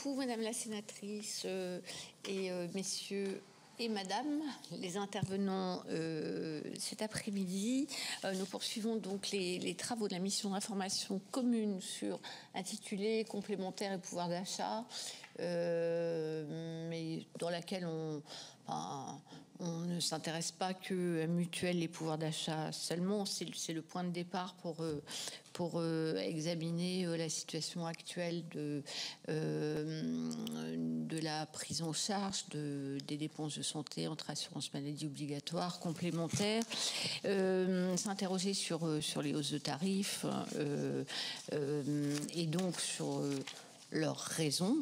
beaucoup, Madame la sénatrice et messieurs et Madame les intervenants cet après-midi. Nous poursuivons donc les travaux de la mission d'information commune intitulée Complémentaires et pouvoir d'achat, mais dans laquelle on ne s'intéresse pas que à mutuelles et pouvoir d'achat seulement. C'est le point de départ pour examiner la situation actuelle de la prise en charge des dépenses de santé entre assurance maladie obligatoire, complémentaire, s'interroger sur les hausses de tarifs et donc sur leurs raisons.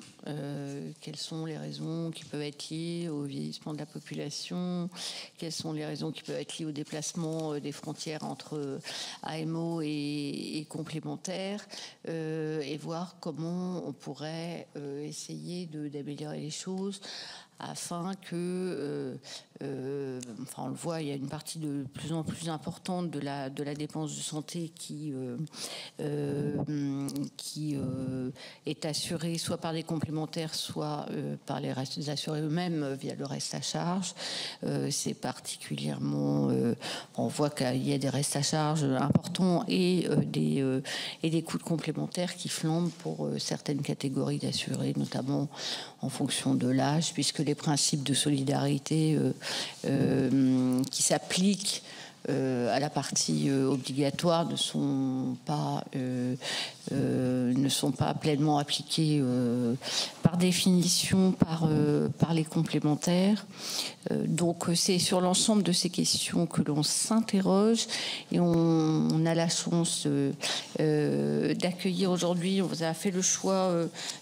Quelles sont les raisons qui peuvent être liées au vieillissement de la population? Quelles sont les raisons qui peuvent être liées au déplacement des frontières entre AMO et complémentaires? Et voir comment on pourrait essayer d'améliorer les choses afin que, enfin on le voit, il y a une partie de plus en plus importante de la dépense de santé qui est assurée soit par des complémentaires, soit par les assurés eux-mêmes via le reste à charge. C'est particulièrement, on voit qu'il y a des restes à charge importants et des coûts de complémentaires qui flambent pour certaines catégories d'assurés, notamment en fonction de l'âge, puisque les principes de solidarité qui s'appliquent à la partie obligatoire ne sont pas pleinement appliqués par définition par les complémentaires. Donc c'est sur l'ensemble de ces questions que l'on s'interroge et on a la chance d'accueillir aujourd'hui. On vous a fait le choix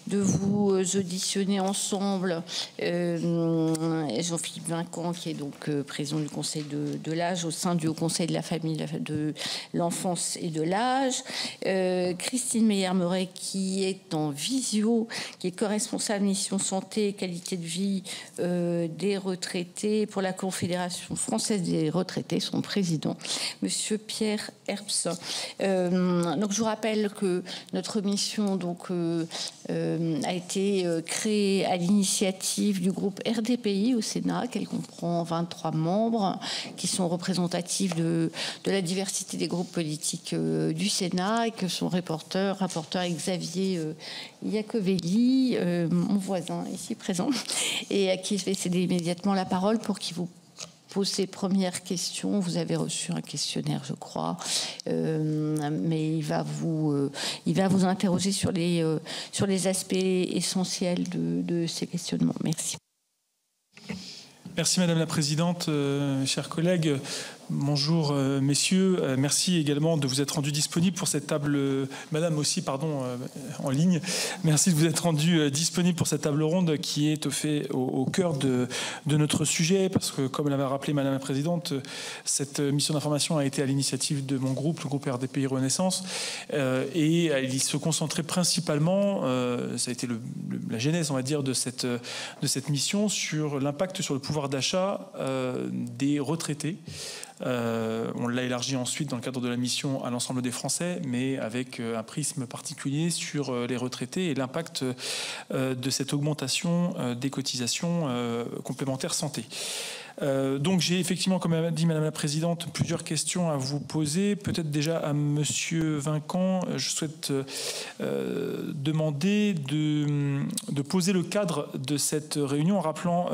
de vous auditionner ensemble Jean-Philippe Vinquant, qui est donc président du Conseil de l'âge au sein du Haut Conseil de la famille, de l'enfance et de l'âge. Christine Meyer-Meuret, qui est en visio, qui est co-responsable mission santé et qualité de vie des retraités pour la Confédération française des retraités, son président, Monsieur Pierre Herbst. Donc je vous rappelle que notre mission donc a été créée à l'initiative du groupe RDPI au Sénat, qu'elle comprend 23 membres qui sont représentatifs de la diversité des groupes politiques du Sénat, et que son rapporteur est Xavier Iacovelli, mon voisin ici présent, et à qui je vais céder immédiatement la parole pour qu'il vous pose ses premières questions. Vous avez reçu un questionnaire, je crois, mais il va vous interroger sur les aspects essentiels de ces questionnements. Merci. Merci Madame la Présidente, chers collègues. Bonjour messieurs, merci également de vous être rendu disponible pour cette table, madame aussi, pardon, en ligne. Merci de vous être rendu disponible pour cette table ronde qui est au cœur de notre sujet, parce que comme l'avait rappelé Madame la Présidente, cette mission d'information a été à l'initiative de mon groupe, le groupe RDPI Renaissance, et il se concentrait principalement, ça a été la genèse, on va dire, de cette mission, sur l'impact sur le pouvoir d'achat des retraités. On l'a élargi ensuite dans le cadre de la mission à l'ensemble des Français, mais avec un prisme particulier sur les retraités et l'impact de cette augmentation des cotisations complémentaires santé. Donc j'ai effectivement, comme a dit Madame la Présidente, plusieurs questions à vous poser. Peut-être déjà à Monsieur Vinquant, je souhaite demander de poser le cadre de cette réunion en rappelant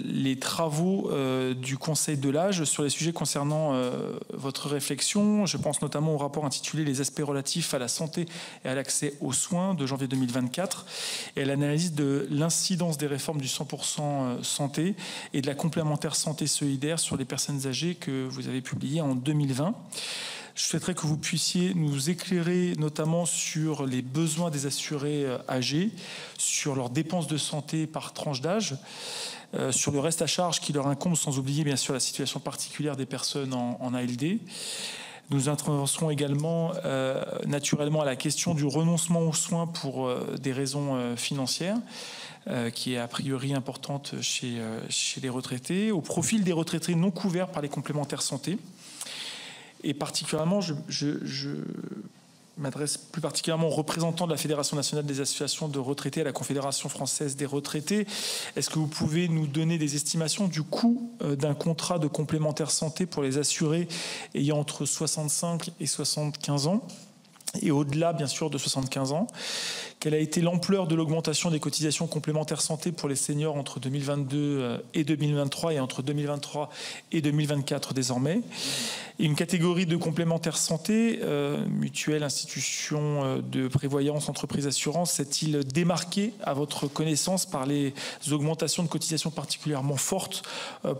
les travaux du Conseil de l'âge sur les sujets concernant votre réflexion. Je pense notamment au rapport intitulé « Les aspects relatifs à la santé et à l'accès aux soins » de janvier 2024 et à l'analyse de l'incidence des réformes du 100% santé et de la complémentaire santé solidaire sur les personnes âgées que vous avez publié en 2020. Je souhaiterais que vous puissiez nous éclairer notamment sur les besoins des assurés âgés, sur leurs dépenses de santé par tranche d'âge, sur le reste à charge qui leur incombe, sans oublier bien sûr la situation particulière des personnes en ALD. Nous intéresserons également naturellement à la question du renoncement aux soins pour des raisons financières, qui est a priori importante chez les retraités, au profil des retraités non couverts par les complémentaires santé. Et particulièrement, je m'adresse plus particulièrement aux représentants de la Fédération nationale des associations de retraités, à la Confédération française des retraités. Est-ce que vous pouvez nous donner des estimations du coût d'un contrat de complémentaire santé pour les assurés ayant entre 65 et 75 ans et au-delà, bien sûr, de 75 ans? Quelle a été l'ampleur de l'augmentation des cotisations complémentaires santé pour les seniors entre 2022 et 2023 et entre 2023 et 2024 désormais? Et une catégorie de complémentaires santé, mutuelle, institution de prévoyance, entreprise assurance, s'est-il démarqué à votre connaissance par les augmentations de cotisations particulièrement fortes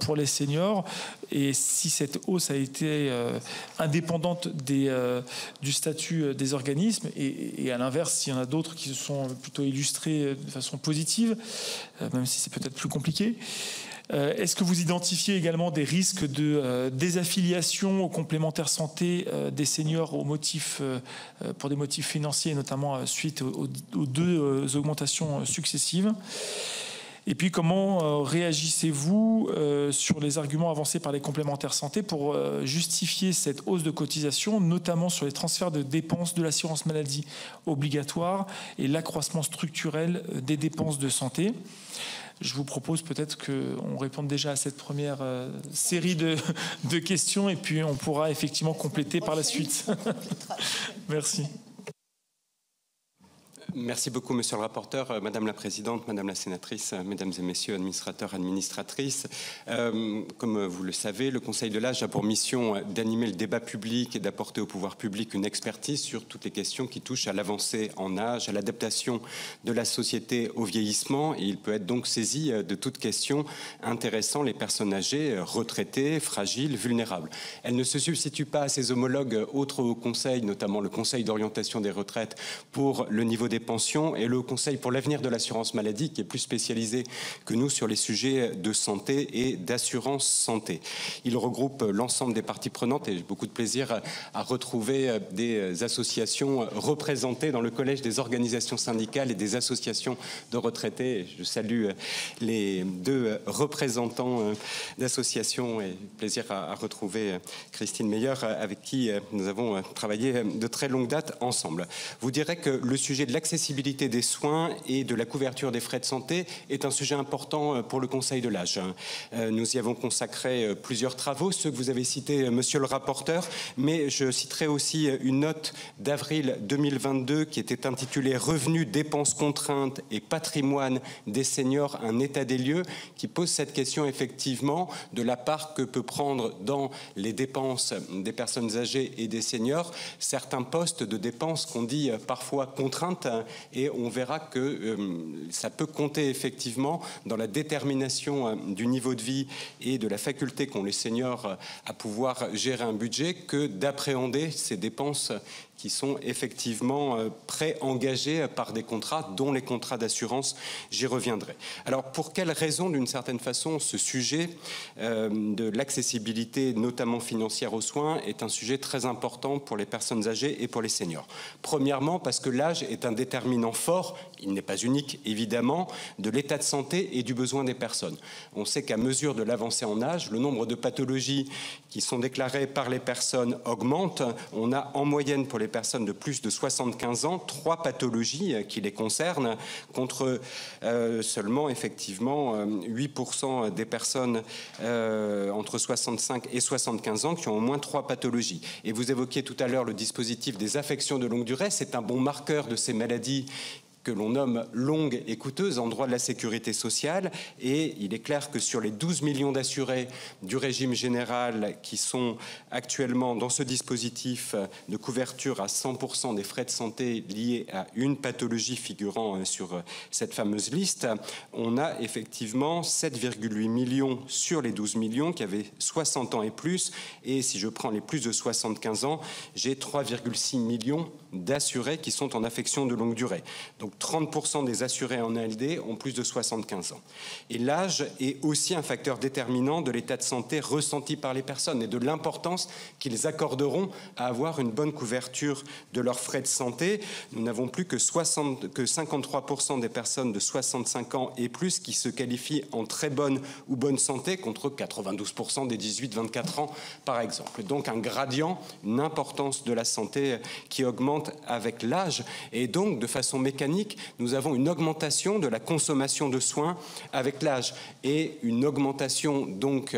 pour les seniors? Et si cette hausse a été indépendante du statut des organismes, et à l'inverse, s'il y en a d'autres qui se sont plutôt illustrés de façon positive, même si c'est peut-être plus compliqué. Est-ce que vous identifiez également des risques de désaffiliation aux complémentaires santé des seniors pour des motifs financiers, notamment suite aux deux augmentations successives? Et puis, comment réagissez-vous sur les arguments avancés par les complémentaires santé pour justifier cette hausse de cotisation, notamment sur les transferts de dépenses de l'assurance maladie obligatoire et l'accroissement structurel des dépenses de santé? Je vous propose peut-être qu'on réponde déjà à cette première série de questions et puis on pourra effectivement compléter par la suite. Merci. Merci beaucoup, monsieur le rapporteur, madame la présidente, madame la sénatrice, mesdames et messieurs, administrateurs, administratrices. Comme vous le savez, le Conseil de l'âge a pour mission d'animer le débat public et d'apporter au pouvoir public une expertise sur toutes les questions qui touchent à l'avancée en âge, à l'adaptation de la société au vieillissement. Et il peut être donc saisi de toute question intéressant les personnes âgées, retraitées, fragiles, vulnérables. Elle ne se substitue pas à ses homologues autres au Conseil, notamment le Conseil d'orientation des retraites pour le niveau des pensions et le Conseil pour l'avenir de l'assurance maladie qui est plus spécialisé que nous sur les sujets de santé et d'assurance santé. Il regroupe l'ensemble des parties prenantes et j'ai beaucoup de plaisir à retrouver des associations représentées dans le collège des organisations syndicales et des associations de retraités. Je salue les deux représentants d'associations et plaisir à retrouver Christine Meyer avec qui nous avons travaillé de très longue date ensemble. Vous direz que le sujet de l'accessibilité des soins et de la couverture des frais de santé est un sujet important pour le Conseil de l'âge. Nous y avons consacré plusieurs travaux, ceux que vous avez cités, monsieur le rapporteur, mais je citerai aussi une note d'avril 2022 qui était intitulée « Revenus, dépenses contraintes et patrimoine des seniors, un état des lieux » qui pose cette question effectivement de la part que peut prendre dans les dépenses des personnes âgées et des seniors certains postes de dépenses qu'on dit parfois contraintes et on verra que ça peut compter effectivement dans la détermination du niveau de vie et de la faculté qu'ont les seniors à pouvoir gérer un budget que d'appréhender ces dépenses qui sont effectivement pré-engagés par des contrats, dont les contrats d'assurance, j'y reviendrai. Alors, pour quelles raisons, d'une certaine façon, ce sujet de l'accessibilité, notamment financière aux soins, est un sujet très important pour les personnes âgées et pour les seniors? Premièrement, parce que l'âge est un déterminant fort, il n'est pas unique, évidemment, de l'état de santé et du besoin des personnes. On sait qu'à mesure de l'avancée en âge, le nombre de pathologies qui sont déclarées par les personnes augmente. On a en moyenne pour les personnes de plus de 75 ans 3 pathologies qui les concernent contre seulement effectivement 8% des personnes entre 65 et 75 ans qui ont au moins 3 pathologies. Et vous évoquiez tout à l'heure le dispositif des affections de longue durée, c'est un bon marqueur de ces maladies que l'on nomme longues et coûteuses en droit de la sécurité sociale. Et il est clair que sur les 12 millions d'assurés du régime général qui sont actuellement dans ce dispositif de couverture à 100% des frais de santé liés à une pathologie figurant sur cette fameuse liste, on a effectivement 7,8 millions sur les 12 millions qui avaient 60 ans et plus. Et si je prends les plus de 75 ans, j'ai 3,6 millions d'assurés qui sont en affection de longue durée. Donc Donc 30% des assurés en ALD ont plus de 75 ans. Et l'âge est aussi un facteur déterminant de l'état de santé ressenti par les personnes et de l'importance qu'ils accorderont à avoir une bonne couverture de leurs frais de santé. Nous n'avons plus que 53% des personnes de 65 ans et plus qui se qualifient en très bonne ou bonne santé, contre 92% des 18-24 ans par exemple. Donc un gradient, une importance de la santé qui augmente avec l'âge, et donc de façon mécanique, nous avons une augmentation de la consommation de soins avec l'âge et une augmentation donc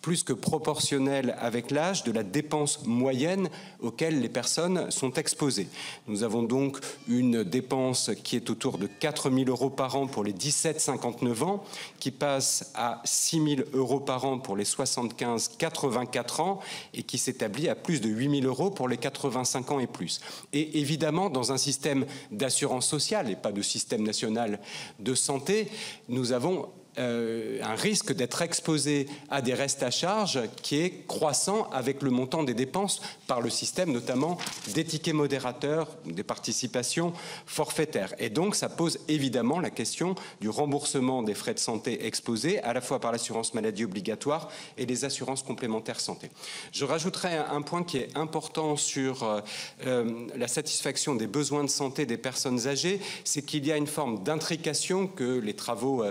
plus que proportionnelle avec l'âge de la dépense moyenne auquel les personnes sont exposées. Nous avons donc une dépense qui est autour de 4 000 € par an pour les 17-59 ans, qui passe à 6 000 € par an pour les 75-84 ans et qui s'établit à plus de 8 000 € pour les 85 ans et plus. Et évidemment, dans un système d'assurance sociale et pas de système national de santé, nous avons un risque d'être exposé à des restes à charge qui est croissant avec le montant des dépenses par le système notamment des tickets modérateurs, des participations forfaitaires. Et donc ça pose évidemment la question du remboursement des frais de santé exposés à la fois par l'assurance maladie obligatoire et les assurances complémentaires santé. Je rajouterai un point qui est important sur la satisfaction des besoins de santé des personnes âgées, c'est qu'il y a une forme d'intrication que les travaux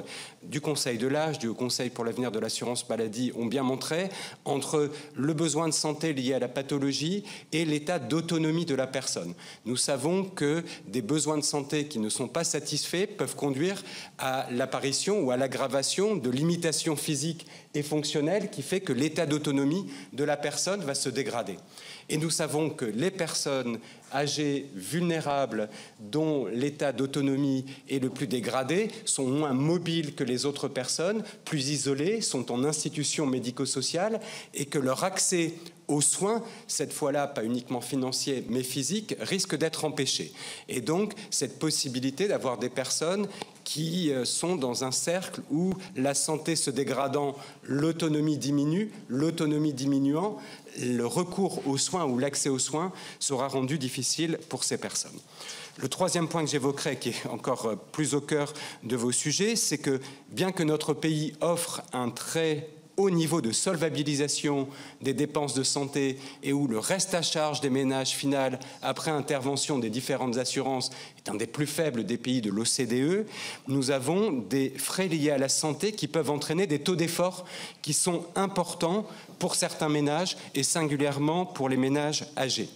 du Conseil de l'âge, du Haut Conseil pour l'avenir de l'assurance maladie ont bien montré, entre le besoin de santé lié à la pathologie et l'état d'autonomie de la personne. Nous savons que des besoins de santé qui ne sont pas satisfaits peuvent conduire à l'apparition ou à l'aggravation de limitations physiques et fonctionnelles qui fait que l'état d'autonomie de la personne va se dégrader. Et nous savons que les personnes âgées, vulnérables, dont l'état d'autonomie est le plus dégradé, sont moins mobiles que les autres personnes, plus isolées, sont en institution médico-sociale et que leur accès aux soins, cette fois-là pas uniquement financiers mais physiques, risque d'être empêché. Et donc cette possibilité d'avoir des personnes qui sont dans un cercle où la santé se dégradant, l'autonomie diminue, l'autonomie diminuant, le recours aux soins ou l'accès aux soins sera rendu difficile pour ces personnes. Le troisième point que j'évoquerai, qui est encore plus au cœur de vos sujets, c'est que bien que notre pays offre un très haut niveau de solvabilisation des dépenses de santé et où le reste à charge des ménages final après intervention des différentes assurances est un des plus faibles des pays de l'OCDE, nous avons des frais liés à la santé qui peuvent entraîner des taux d'effort qui sont importants pour certains ménages et singulièrement pour les ménages âgés.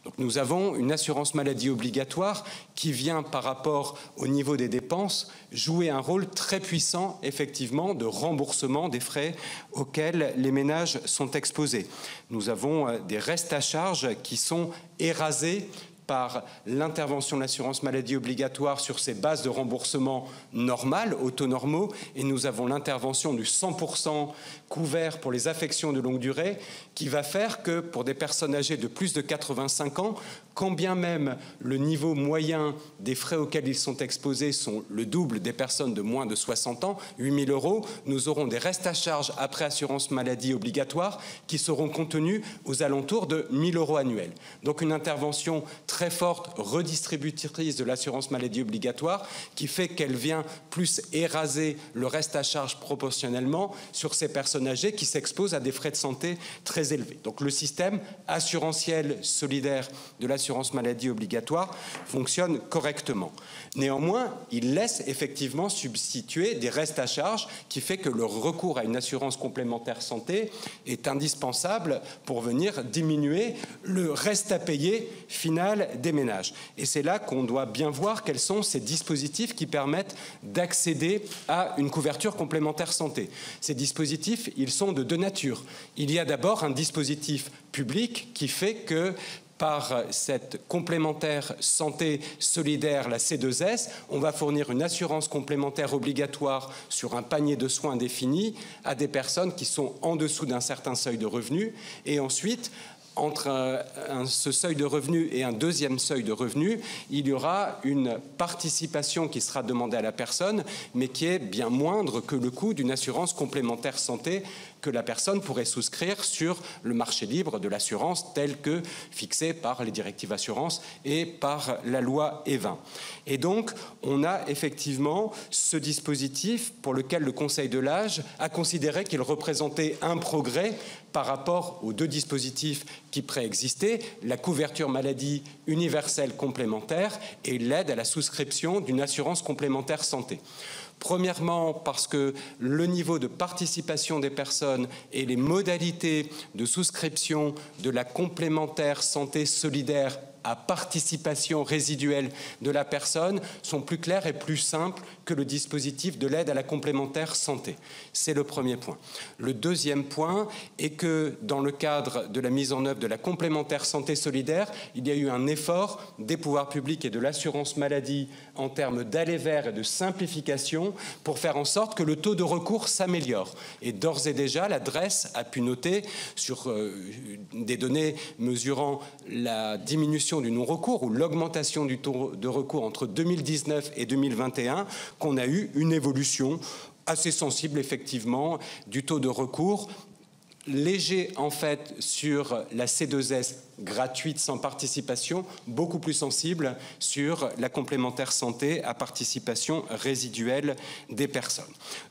Donc nous avons une assurance maladie obligatoire qui vient par rapport au niveau des dépenses jouer un rôle très puissant effectivement de remboursement des frais auxquels les ménages sont exposés. Nous avons des restes à charge qui sont érasés par l'intervention de l'assurance maladie obligatoire sur ses bases de remboursement normales, autonormaux, et nous avons l'intervention du 100% couvert pour les affections de longue durée, qui va faire que pour des personnes âgées de plus de 85 ans, quand bien même le niveau moyen des frais auxquels ils sont exposés sont le double des personnes de moins de 60 ans, 8 000 €, nous aurons des restes à charge après assurance maladie obligatoire qui seront contenus aux alentours de 1 000 € annuels. Donc une intervention très forte, redistributrice de l'assurance maladie obligatoire, qui fait qu'elle vient plus éraser le reste à charge proportionnellement sur ces personnes âgées qui s'exposent à des frais de santé très élevés. Donc le système assurantiel solidaire de l'assurance maladie obligatoire fonctionne correctement. Néanmoins, il laisse effectivement substituer des restes à charge qui fait que le recours à une assurance complémentaire santé est indispensable pour venir diminuer le reste à payer final des ménages. Et c'est là qu'on doit bien voir quels sont ces dispositifs qui permettent d'accéder à une couverture complémentaire santé. Ces dispositifs, ils sont de deux natures. Il y a d'abord un dispositif public qui fait que par cette complémentaire santé solidaire, la C2S, on va fournir une assurance complémentaire obligatoire sur un panier de soins défini à des personnes qui sont en dessous d'un certain seuil de revenus. Et ensuite, entre ce seuil de revenu et un deuxième seuil de revenu, il y aura une participation qui sera demandée à la personne, mais qui est bien moindre que le coût d'une assurance complémentaire santé que la personne pourrait souscrire sur le marché libre de l'assurance tel que fixé par les directives assurance et par la loi E20. Et donc, on a effectivement ce dispositif pour lequel le Conseil de l'âge a considéré qu'il représentait un progrès par rapport aux deux dispositifs qui préexistaient, la couverture maladie universelle complémentaire et l'aide à la souscription d'une assurance complémentaire santé. Premièrement, parce que le niveau de participation des personnes et les modalités de souscription de la complémentaire santé solidaire à participation résiduelle de la personne sont plus clairs et plus simples que le dispositif de l'aide à la complémentaire santé. C'est le premier point. Le deuxième point est que dans le cadre de la mise en œuvre de la complémentaire santé solidaire, il y a eu un effort des pouvoirs publics et de l'assurance maladie en termes d'aller vers et de simplification pour faire en sorte que le taux de recours s'améliore. Et d'ores et déjà, la DREES a pu noter sur des données mesurant la diminution du non-recours ou l'augmentation du taux de recours entre 2019 et 2021 qu'on a eu une évolution assez sensible effectivement du taux de recours, léger en fait sur la C2S gratuite sans participation, beaucoup plus sensible sur la complémentaire santé à participation résiduelle des personnes.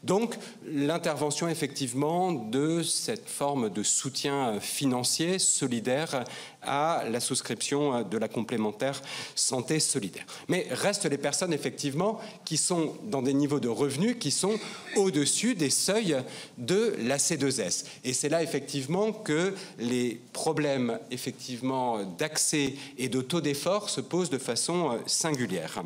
Donc l'intervention effectivement de cette forme de soutien financier solidaire à la souscription de la complémentaire santé solidaire. Mais restent les personnes effectivement qui sont dans des niveaux de revenus qui sont au-dessus des seuils de la C2S. Et c'est là effectivement que les problèmes effectivement d'accès et de taux d'effort se posent de façon singulière.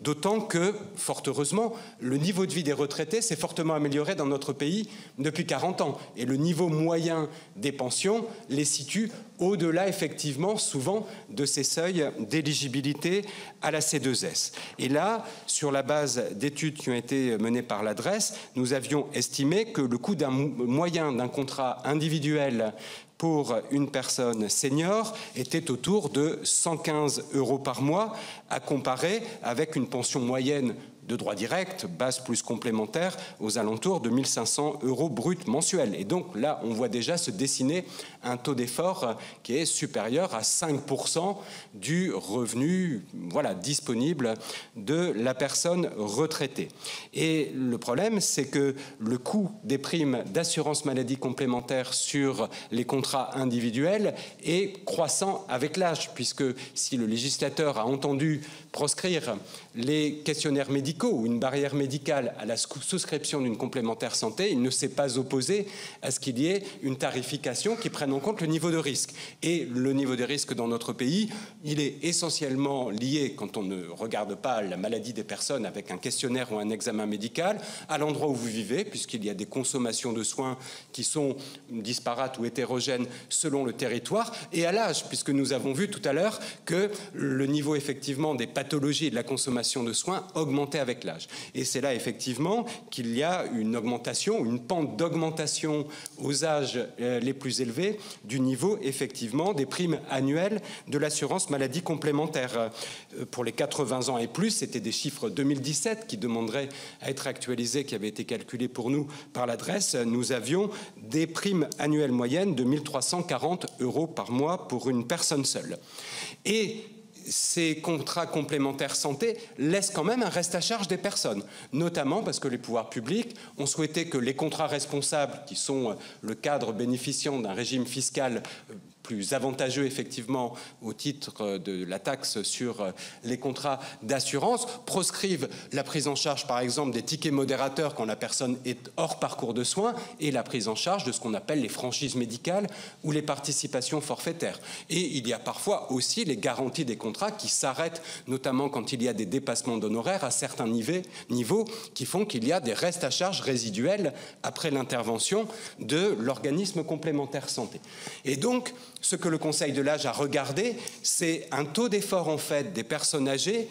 D'autant que, fort heureusement, le niveau de vie des retraités s'est fortement amélioré dans notre pays depuis 40 ans. Et le niveau moyen des pensions les situe au-delà, effectivement, souvent, de ces seuils d'éligibilité à la C2S. Et là, sur la base d'études qui ont été menées par la DREES, nous avions estimé que le coût moyen d'un contrat individuel pour une personne senior était autour de 115 € par mois, à comparer avec une pension moyenne de droit direct, base plus complémentaire, aux alentours de 1 500 € brut mensuels. Et donc là, on voit déjà se dessiner un taux d'effort qui est supérieur à 5% du revenu disponible de la personne retraitée. Et le problème, c'est que le coût des primes d'assurance maladie complémentaire sur les contrats individuels est croissant avec l'âge, puisque si le législateur a entendu proscrire les questionnaires médicaux ou une barrière médicale à la souscription d'une complémentaire santé, il ne s'est pas opposé à ce qu'il y ait une tarification qui prenne en compte le niveau de risque. Et le niveau de risque dans notre pays, il est essentiellement lié, quand on ne regarde pas la maladie des personnes avec un questionnaire ou un examen médical, à l'endroit où vous vivez, puisqu'il y a des consommations de soins qui sont disparates ou hétérogènes selon le territoire, et à l'âge, puisque nous avons vu tout à l'heure que le niveau effectivement des pathologies et de la consommation de soins augmentait avec l'âge. Et c'est là effectivement qu'il y a une augmentation, une pente d'augmentation aux âges les plus élevés du niveau effectivement des primes annuelles de l'assurance maladie complémentaire. Pour les 80 ans et plus, c'était des chiffres 2017 qui demanderaient à être actualisés, qui avaient été calculés pour nous par la DREES. Nous avions des primes annuelles moyennes de 1 340 € par mois pour une personne seule. Et ces contrats complémentaires santé laissent quand même un reste à charge des personnes, notamment parce que les pouvoirs publics ont souhaité que les contrats responsables, qui sont le cadre bénéficiant d'un régime fiscal plus avantageux effectivement au titre de la taxe sur les contrats d'assurance, proscrivent la prise en charge par exemple des tickets modérateurs quand la personne est hors parcours de soins et la prise en charge de ce qu'on appelle les franchises médicales ou les participations forfaitaires. Et il y a parfois aussi les garanties des contrats qui s'arrêtent, notamment quand il y a des dépassements d'honoraires à certains niveaux qui font qu'il y a des restes à charge résiduels après l'intervention de l'organisme complémentaire santé. Et donc, ce que le Conseil de l'âge a regardé, c'est un taux d'effort en fait des personnes âgées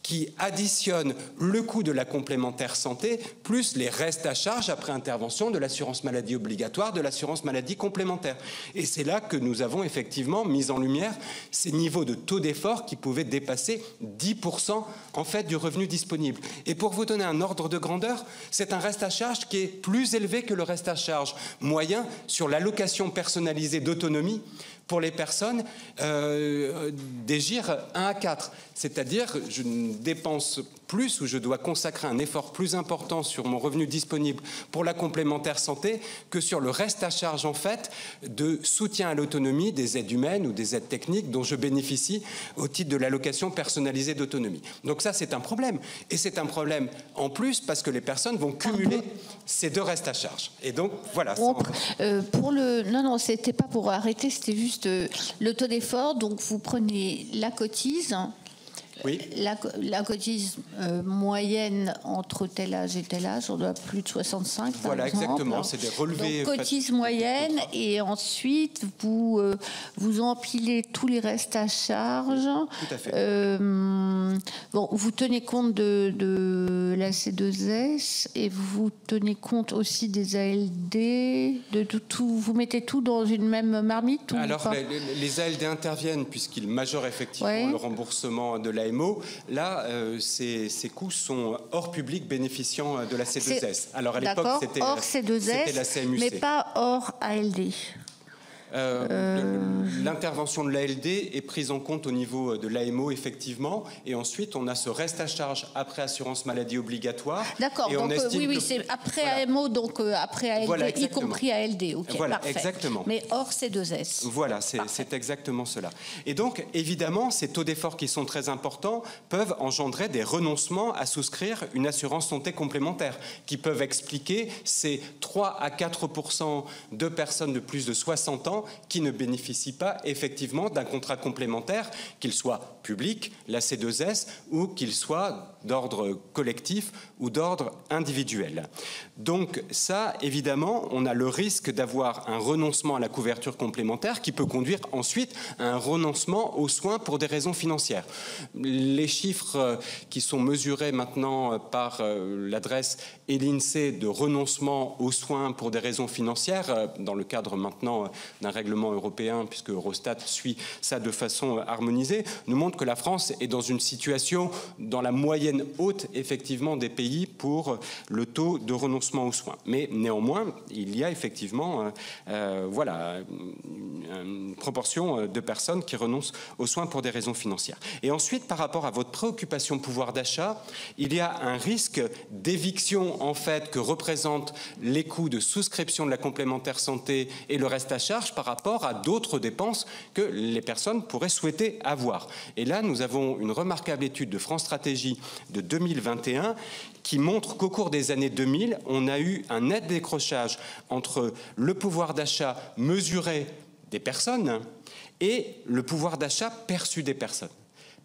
qui additionne le coût de la complémentaire santé plus les restes à charge après intervention de l'assurance maladie obligatoire, de l'assurance maladie complémentaire. Et c'est là que nous avons effectivement mis en lumière ces niveaux de taux d'effort qui pouvaient dépasser 10% en fait du revenu disponible. Et pour vous donner un ordre de grandeur, c'est un reste à charge qui est plus élevé que le reste à charge moyen sur l'allocation personnalisée d'autonomie pour les personnes des GIR 1 à 4. C'est-à-dire, je dépense plus ou je dois consacrer un effort plus important sur mon revenu disponible pour la complémentaire santé que sur le reste à charge, en fait, de soutien à l'autonomie, des aides humaines ou des aides techniques dont je bénéficie au titre de l'allocation personnalisée d'autonomie. Donc ça, c'est un problème. Et c'est un problème en plus parce que les personnes vont cumuler ces deux restes à charge. Et donc, voilà. Non, c'était pas pour arrêter, c'était juste le taux d'effort. Donc, vous prenez la cotise. Oui. La cotise moyenne entre tel âge et tel âge, on doit plus de 65. Voilà, exactement. C'est des relevés. Donc, cotise moyenne, et ensuite vous empilez tous les restes à charge. Tout à fait. Vous tenez compte de la C2S et vous tenez compte aussi des ALD, de tout. Vous mettez tout dans une même marmite. Alors, les ALD interviennent puisqu'ils majorent effectivement le remboursement de l'AMO. Là, ces coûts sont hors public bénéficiant de la C2S. Alors à l'époque, c'était hors C2S, la CMUC. Mais pas hors ALD. L'intervention de l'ALD est prise en compte au niveau de l'AMO, effectivement, et ensuite on a ce reste à charge après assurance maladie obligatoire. D'accord, donc oui, c'est après AMO, donc après ALD, voilà, y compris ALD. Okay, voilà, parfait. Exactement. Mais hors C2S. Voilà, c'est exactement cela. Et donc, évidemment, ces taux d'effort qui sont très importants peuvent engendrer des renoncements à souscrire une assurance santé complémentaire, qui peuvent expliquer ces 3 à 4% de personnes de plus de 60 ans qui ne bénéficient pas effectivement d'un contrat complémentaire, qu'il soit public, la C2S, ou qu'il soit d'ordre collectif ou d'ordre individuel. Donc ça, évidemment, on a le risque d'avoir un renoncement à la couverture complémentaire qui peut conduire ensuite à un renoncement aux soins pour des raisons financières. Les chiffres qui sont mesurés maintenant par l'adresse et l'INSEE de renoncement aux soins pour des raisons financières, dans le cadre maintenant d'un règlement européen, puisque Eurostat suit ça de façon harmonisée, nous montre que la France est dans une situation dans la moyenne haute, effectivement, des pays pour le taux de renoncement aux soins. Mais néanmoins, il y a effectivement une proportion de personnes qui renoncent aux soins pour des raisons financières. Et ensuite, par rapport à votre préoccupation pouvoir d'achat, il y a un risque d'éviction, en fait, que représentent les coûts de souscription de la complémentaire santé et le reste à charge par rapport à d'autres dépenses que les personnes pourraient souhaiter avoir. Et là, nous avons une remarquable étude de France Stratégie de 2021 qui montre qu'au cours des années 2000, on a eu un net décrochage entre le pouvoir d'achat mesuré des personnes et le pouvoir d'achat perçu des personnes.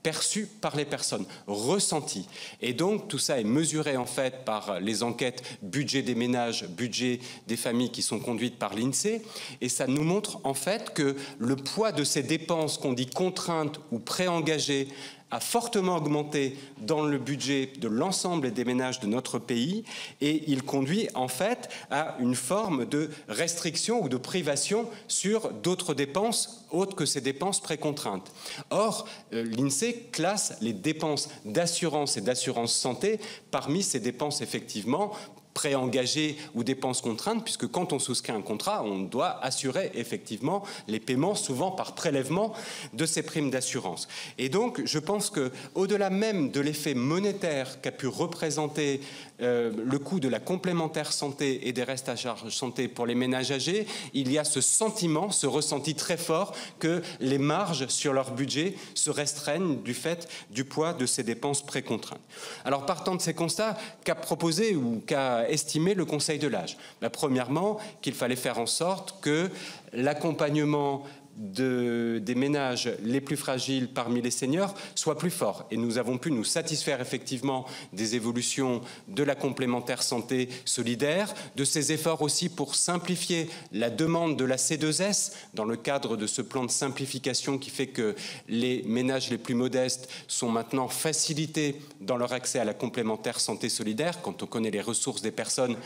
Perçu par les personnes, ressenti. Et donc, tout ça est mesuré en fait par les enquêtes budget des ménages, budget des familles qui sont conduites par l'INSEE. Et ça nous montre en fait que le poids de ces dépenses qu'on dit contraintes ou préengagées a fortement augmenté dans le budget de l'ensemble des ménages de notre pays et il conduit en fait à une forme de restriction ou de privation sur d'autres dépenses autres que ces dépenses précontraintes. Or, l'INSEE classe les dépenses d'assurance et d'assurance santé parmi ces dépenses effectivement préengagées ou dépenses contraintes, puisque quand on souscrit un contrat, on doit assurer effectivement les paiements, souvent par prélèvement de ces primes d'assurance. Et donc, je pense qu'au-delà même de l'effet monétaire qu'a pu représenter le coût de la complémentaire santé et des restes à charge santé pour les ménages âgés, il y a ce sentiment, ce ressenti très fort que les marges sur leur budget se restreignent du fait du poids de ces dépenses précontraintes. Alors, partant de ces constats, qu'a proposé ou qu'a estimé le Conseil de l'âge ? Premièrement, qu'il fallait faire en sorte que l'accompagnement des ménages les plus fragiles parmi les seniors soit plus fort. Et nous avons pu nous satisfaire effectivement des évolutions de la complémentaire santé solidaire, de ces efforts aussi pour simplifier la demande de la C2S dans le cadre de ce plan de simplification qui fait que les ménages les plus modestes sont maintenant facilités dans leur accès à la complémentaire santé solidaire. Quand on connaît les ressources des personnes,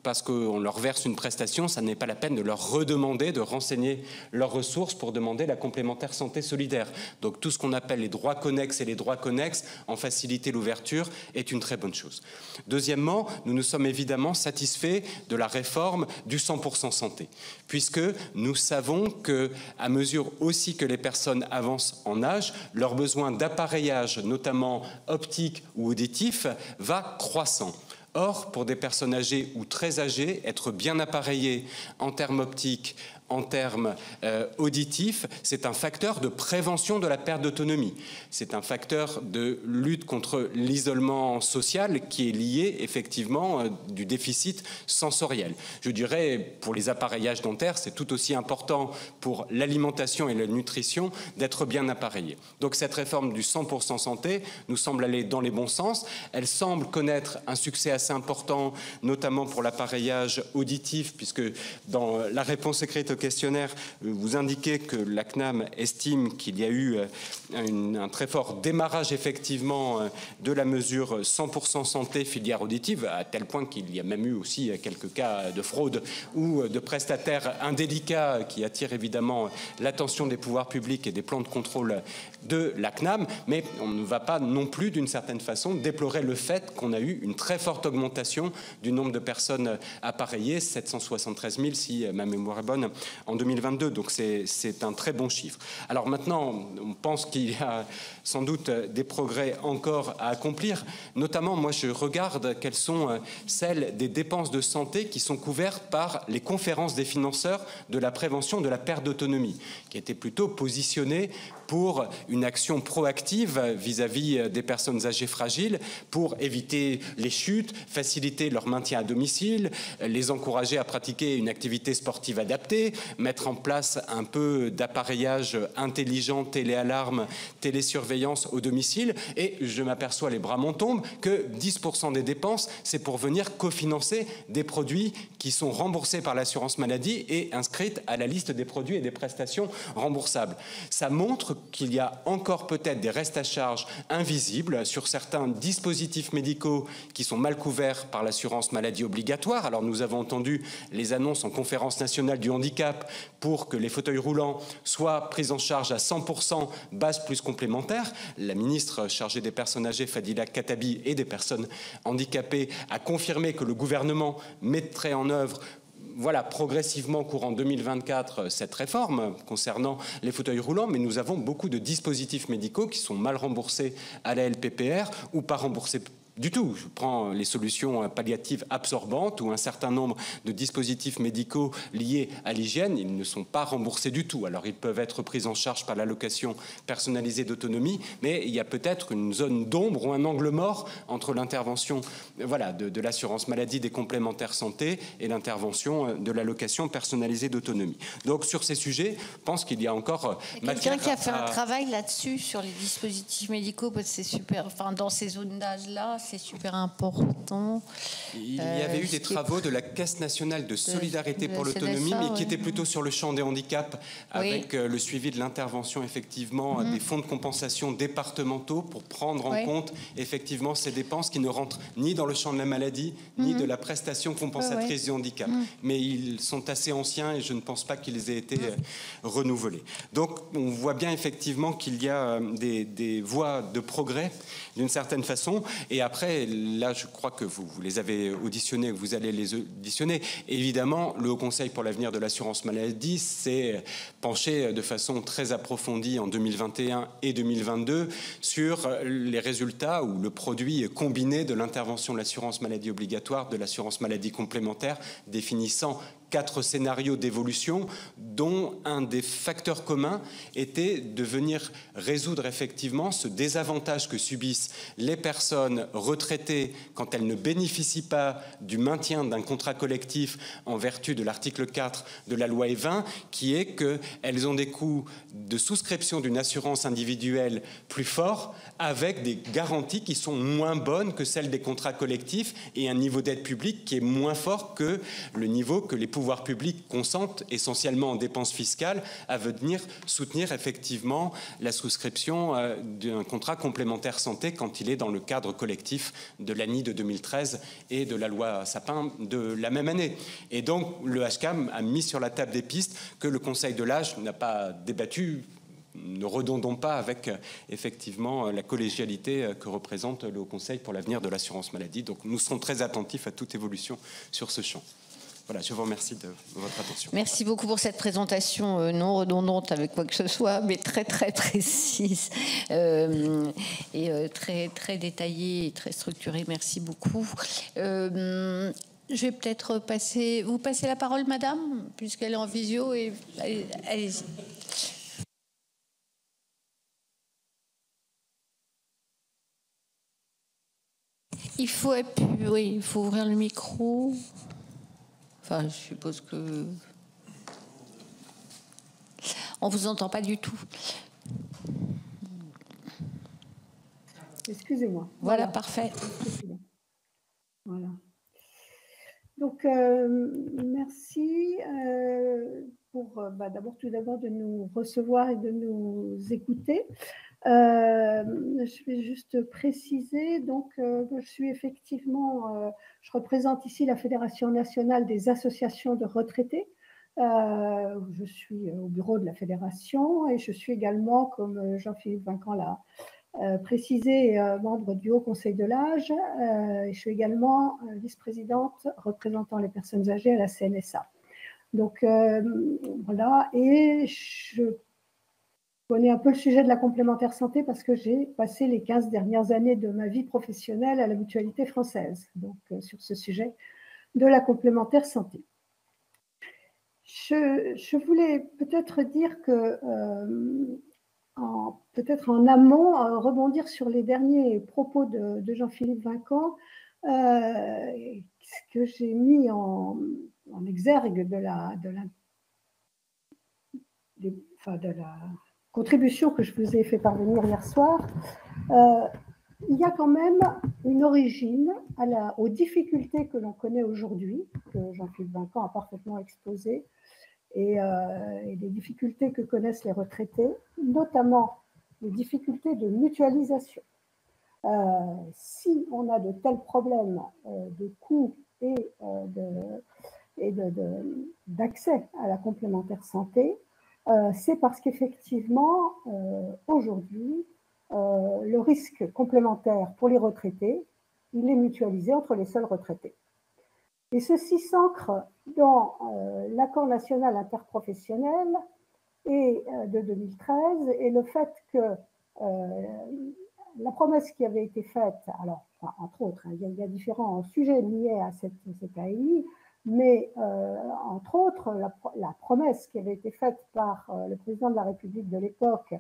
parce qu'on leur verse une prestation, ça n'est pas la peine de leur redemander de renseigner leurs ressources pour demander la complémentaire santé solidaire. Donc tout ce qu'on appelle les droits connexes et les droits connexes, en faciliter l'ouverture, est une très bonne chose. Deuxièmement, nous nous sommes évidemment satisfaits de la réforme du 100% santé, puisque nous savons qu'à mesure aussi que les personnes avancent en âge, leur besoin d'appareillage, notamment optique ou auditif, va croissant. Or, pour des personnes âgées ou très âgées, être bien appareillé en termes optiques, en termes auditifs, c'est un facteur de prévention de la perte d'autonomie. C'est un facteur de lutte contre l'isolement social qui est lié effectivement du déficit sensoriel. Je dirais, pour les appareillages dentaires, c'est tout aussi important pour l'alimentation et la nutrition d'être bien appareillé. Donc cette réforme du 100% santé nous semble aller dans les bons sens. Elle semble connaître un succès assez important, notamment pour l'appareillage auditif, puisque dans la réponse écrite au questionnaire, vous indiquez que la CNAM estime qu'il y a eu un très fort démarrage effectivement de la mesure 100% santé filière auditive, à tel point qu'il y a même eu aussi quelques cas de fraude ou de prestataires indélicats qui attirent évidemment l'attention des pouvoirs publics et des plans de contrôle de la CNAM. Mais on ne va pas non plus d'une certaine façon déplorer le fait qu'on a eu une très forte augmentation du nombre de personnes appareillées, 773 000 si ma mémoire est bonne, en 2022, donc c'est un très bon chiffre. Alors maintenant, on pense qu'il y a sans doute des progrès encore à accomplir. Notamment, moi, je regarde quelles sont celles des dépenses de santé qui sont couvertes par les conférences des financeurs de la prévention de la perte d'autonomie, qui étaient plutôt positionnées pour une action proactive vis-à-vis des personnes âgées fragiles, pour éviter les chutes, faciliter leur maintien à domicile, les encourager à pratiquer une activité sportive adaptée, mettre en place un peu d'appareillage intelligent, téléalarme, télésurveillance au domicile. Et je m'aperçois, les bras m'en tombent, que 10% des dépenses, c'est pour venir cofinancer des produits qui sont remboursés par l'assurance maladie et inscrits à la liste des produits et des prestations remboursables. Ça montre qu'il y a encore peut-être des restes à charge invisibles sur certains dispositifs médicaux qui sont mal couverts par l'assurance maladie obligatoire. Alors nous avons entendu les annonces en conférence nationale du handicap pour que les fauteuils roulants soient pris en charge à 100% base plus complémentaire. La ministre chargée des personnes âgées, Fadila Khattabi, et des personnes handicapées a confirmé que le gouvernement mettrait en œuvre progressivement courant 2024 cette réforme concernant les fauteuils roulants, mais nous avons beaucoup de dispositifs médicaux qui sont mal remboursés à la LPPR ou pas remboursés du tout. Je prends les solutions palliatives absorbantes ou un certain nombre de dispositifs médicaux liés à l'hygiène, ils ne sont pas remboursés du tout. Alors ils peuvent être pris en charge par l'allocation personnalisée d'autonomie, mais il y a peut-être une zone d'ombre ou un angle mort entre l'intervention de l'assurance maladie, des complémentaires santé et l'intervention de l'allocation personnalisée d'autonomie. Donc sur ces sujets, je pense qu'il y a encore quelqu'un qui a fait un travail là-dessus sur les dispositifs médicaux, parce que c'est super, dans ces zones d'âge-là, c'est super important. Il y avait eu des travaux de la Caisse nationale de solidarité pour l'autonomie, mais qui étaient plutôt sur le champ des handicaps, avec le suivi de l'intervention effectivement des fonds de compensation départementaux pour prendre en compte effectivement ces dépenses qui ne rentrent ni dans le champ de la maladie, ni de la prestation compensatrice du handicap. Mais ils sont assez anciens et je ne pense pas qu'ils aient été renouvelés. Donc on voit bien effectivement qu'il y a des voies de progrès d'une certaine façon. Et après, là, je crois que vous les avez auditionnés, que vous allez les auditionner. Évidemment, le Haut Conseil pour l'avenir de l'assurance maladie s'est penché de façon très approfondie en 2021 et 2022 sur les résultats ou le produit combiné de l'intervention de l'assurance maladie obligatoire, de l'assurance maladie complémentaire, définissant 4 scénarios d'évolution, dont un des facteurs communs était de venir résoudre effectivement ce désavantage que subissent les personnes retraitées quand elles ne bénéficient pas du maintien d'un contrat collectif en vertu de l'article 4 de la loi E20, qui est qu'elles ont des coûts de souscription d'une assurance individuelle plus forts, avec des garanties qui sont moins bonnes que celles des contrats collectifs et un niveau d'aide publique qui est moins fort que le niveau que les pouvoirs publics consentent, essentiellement en dépenses fiscales, à venir soutenir effectivement la souscription d'un contrat complémentaire santé quand il est dans le cadre collectif de l'ANI de 2013 et de la loi Sapin de la même année. Et donc le HCAM a mis sur la table des pistes que le Conseil de l'âge n'a pas débattu. Ne redondons pas avec effectivement la collégialité que représente le Haut Conseil pour l'avenir de l'assurance maladie. Donc nous serons très attentifs à toute évolution sur ce champ. Voilà, je vous remercie de votre attention. Merci beaucoup pour cette présentation non redondante avec quoi que ce soit, mais très très précise et très très détaillée et très structurée. Merci beaucoup. Je vais peut-être vous passer la parole, madame, puisqu'elle est en visio. Et allez-y. Il faut ouvrir le micro. Enfin, je suppose que... On ne vous entend pas du tout. Excusez-moi. Voilà, parfait. Voilà. Donc, merci pour tout d'abord de nous recevoir et de nous écouter. Je vais juste préciser, donc je suis effectivement, je représente ici la Fédération nationale des associations de retraités. Je suis au bureau de la fédération et je suis également, comme Jean-Philippe Vincan l'a précisé, membre du Haut Conseil de l'âge. Je suis également vice-présidente représentant les personnes âgées à la CNSA. Donc voilà, et je connais un peu le sujet de la complémentaire santé parce que j'ai passé les 15 dernières années de ma vie professionnelle à la Mutualité française, donc sur ce sujet de la complémentaire santé. Je voulais peut-être dire que, peut-être en amont, rebondir sur les derniers propos de Jean-Philippe Vincan, que j'ai mis en exergue de la contribution que je vous ai fait parvenir hier soir. Il y a quand même une origine aux difficultés que l'on connaît aujourd'hui, que Jean-Philippe Vincan a parfaitement exposé, et les difficultés que connaissent les retraités, notamment les difficultés de mutualisation. Si on a de tels problèmes de coûts et d'accès à la complémentaire santé, c'est parce qu'effectivement, aujourd'hui, le risque complémentaire pour les retraités, il est mutualisé entre les seuls retraités. Et ceci s'ancre dans l'accord national interprofessionnel de 2013 et le fait que la promesse qui avait été faite, alors entre autres, il y a différents sujets liés à cette ANI, mais entre autres, la promesse qui avait été faite par le président de la République de l'époque,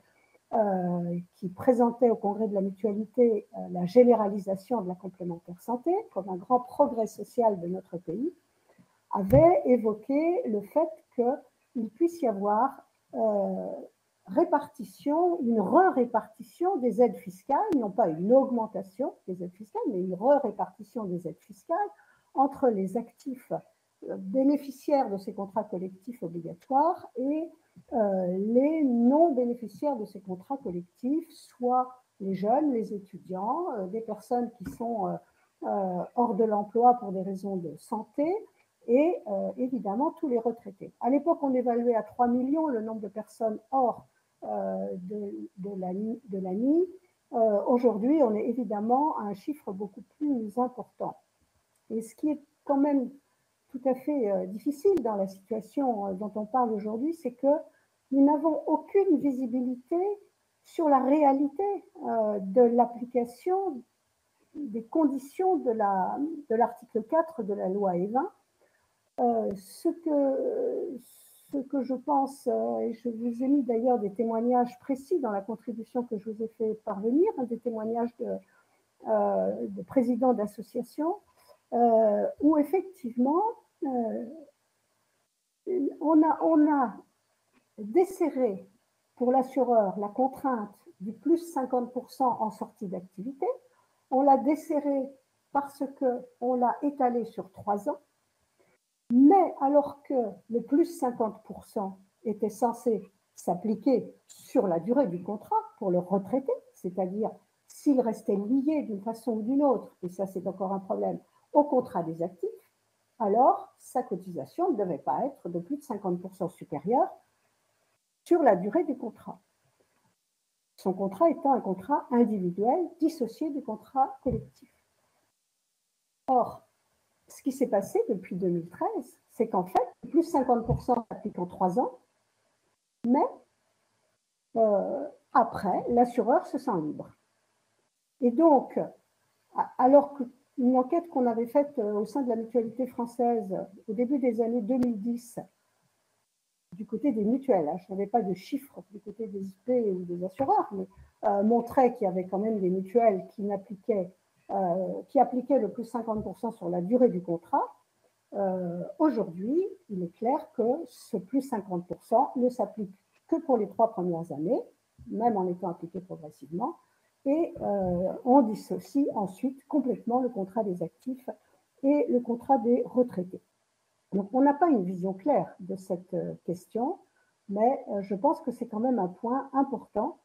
qui présentait au Congrès de la Mutualité la généralisation de la complémentaire santé comme un grand progrès social de notre pays, avait évoqué le fait qu'il puisse y avoir une re-répartition des aides fiscales, non pas une augmentation des aides fiscales, mais une re-répartition des aides fiscales entre les actifs bénéficiaires de ces contrats collectifs obligatoires et les non-bénéficiaires de ces contrats collectifs, soit les jeunes, les étudiants, des personnes qui sont hors de l'emploi pour des raisons de santé et évidemment tous les retraités. À l'époque, on évaluait à 3 millions le nombre de personnes hors de l'ANI. Aujourd'hui, on est évidemment à un chiffre beaucoup plus important. Et ce qui est quand même tout à fait difficile dans la situation dont on parle aujourd'hui, c'est que nous n'avons aucune visibilité sur la réalité de l'application des conditions de l'article 4 de la loi E20, Ce que je pense, et je vous ai mis d'ailleurs des témoignages précis dans la contribution que je vous ai fait parvenir, des témoignages de présidents d'associations, où effectivement, on a desserré pour l'assureur la contrainte du plus 50% en sortie d'activité. On l'a desserré parce qu'on l'a étalé sur 3 ans. Mais alors que le plus 50% était censé s'appliquer sur la durée du contrat pour le retraité, c'est-à-dire s'il restait lié d'une façon ou d'une autre, et ça c'est encore un problème, au contrat des actifs, alors sa cotisation ne devait pas être de plus de 50% supérieure sur la durée du contrat. Son contrat étant un contrat individuel dissocié du contrat collectif. Or, ce qui s'est passé depuis 2013, c'est qu'en fait, plus 50% s'applique en 3 ans, mais après, l'assureur se sent libre. Et donc, alors qu'une enquête qu'on avait faite au sein de la mutualité française au début des années 2010, du côté des mutuelles, je n'avais pas de chiffres du côté des IP ou des assureurs, mais montrait qu'il y avait quand même des mutuelles qui appliquaient le plus 50% sur la durée du contrat. Aujourd'hui, il est clair que ce plus 50% ne s'applique que pour les 3 premières années, même en étant appliqué progressivement, et on dissocie ensuite complètement le contrat des actifs et le contrat des retraités. Donc, on n'a pas une vision claire de cette question, mais je pense que c'est quand même un point important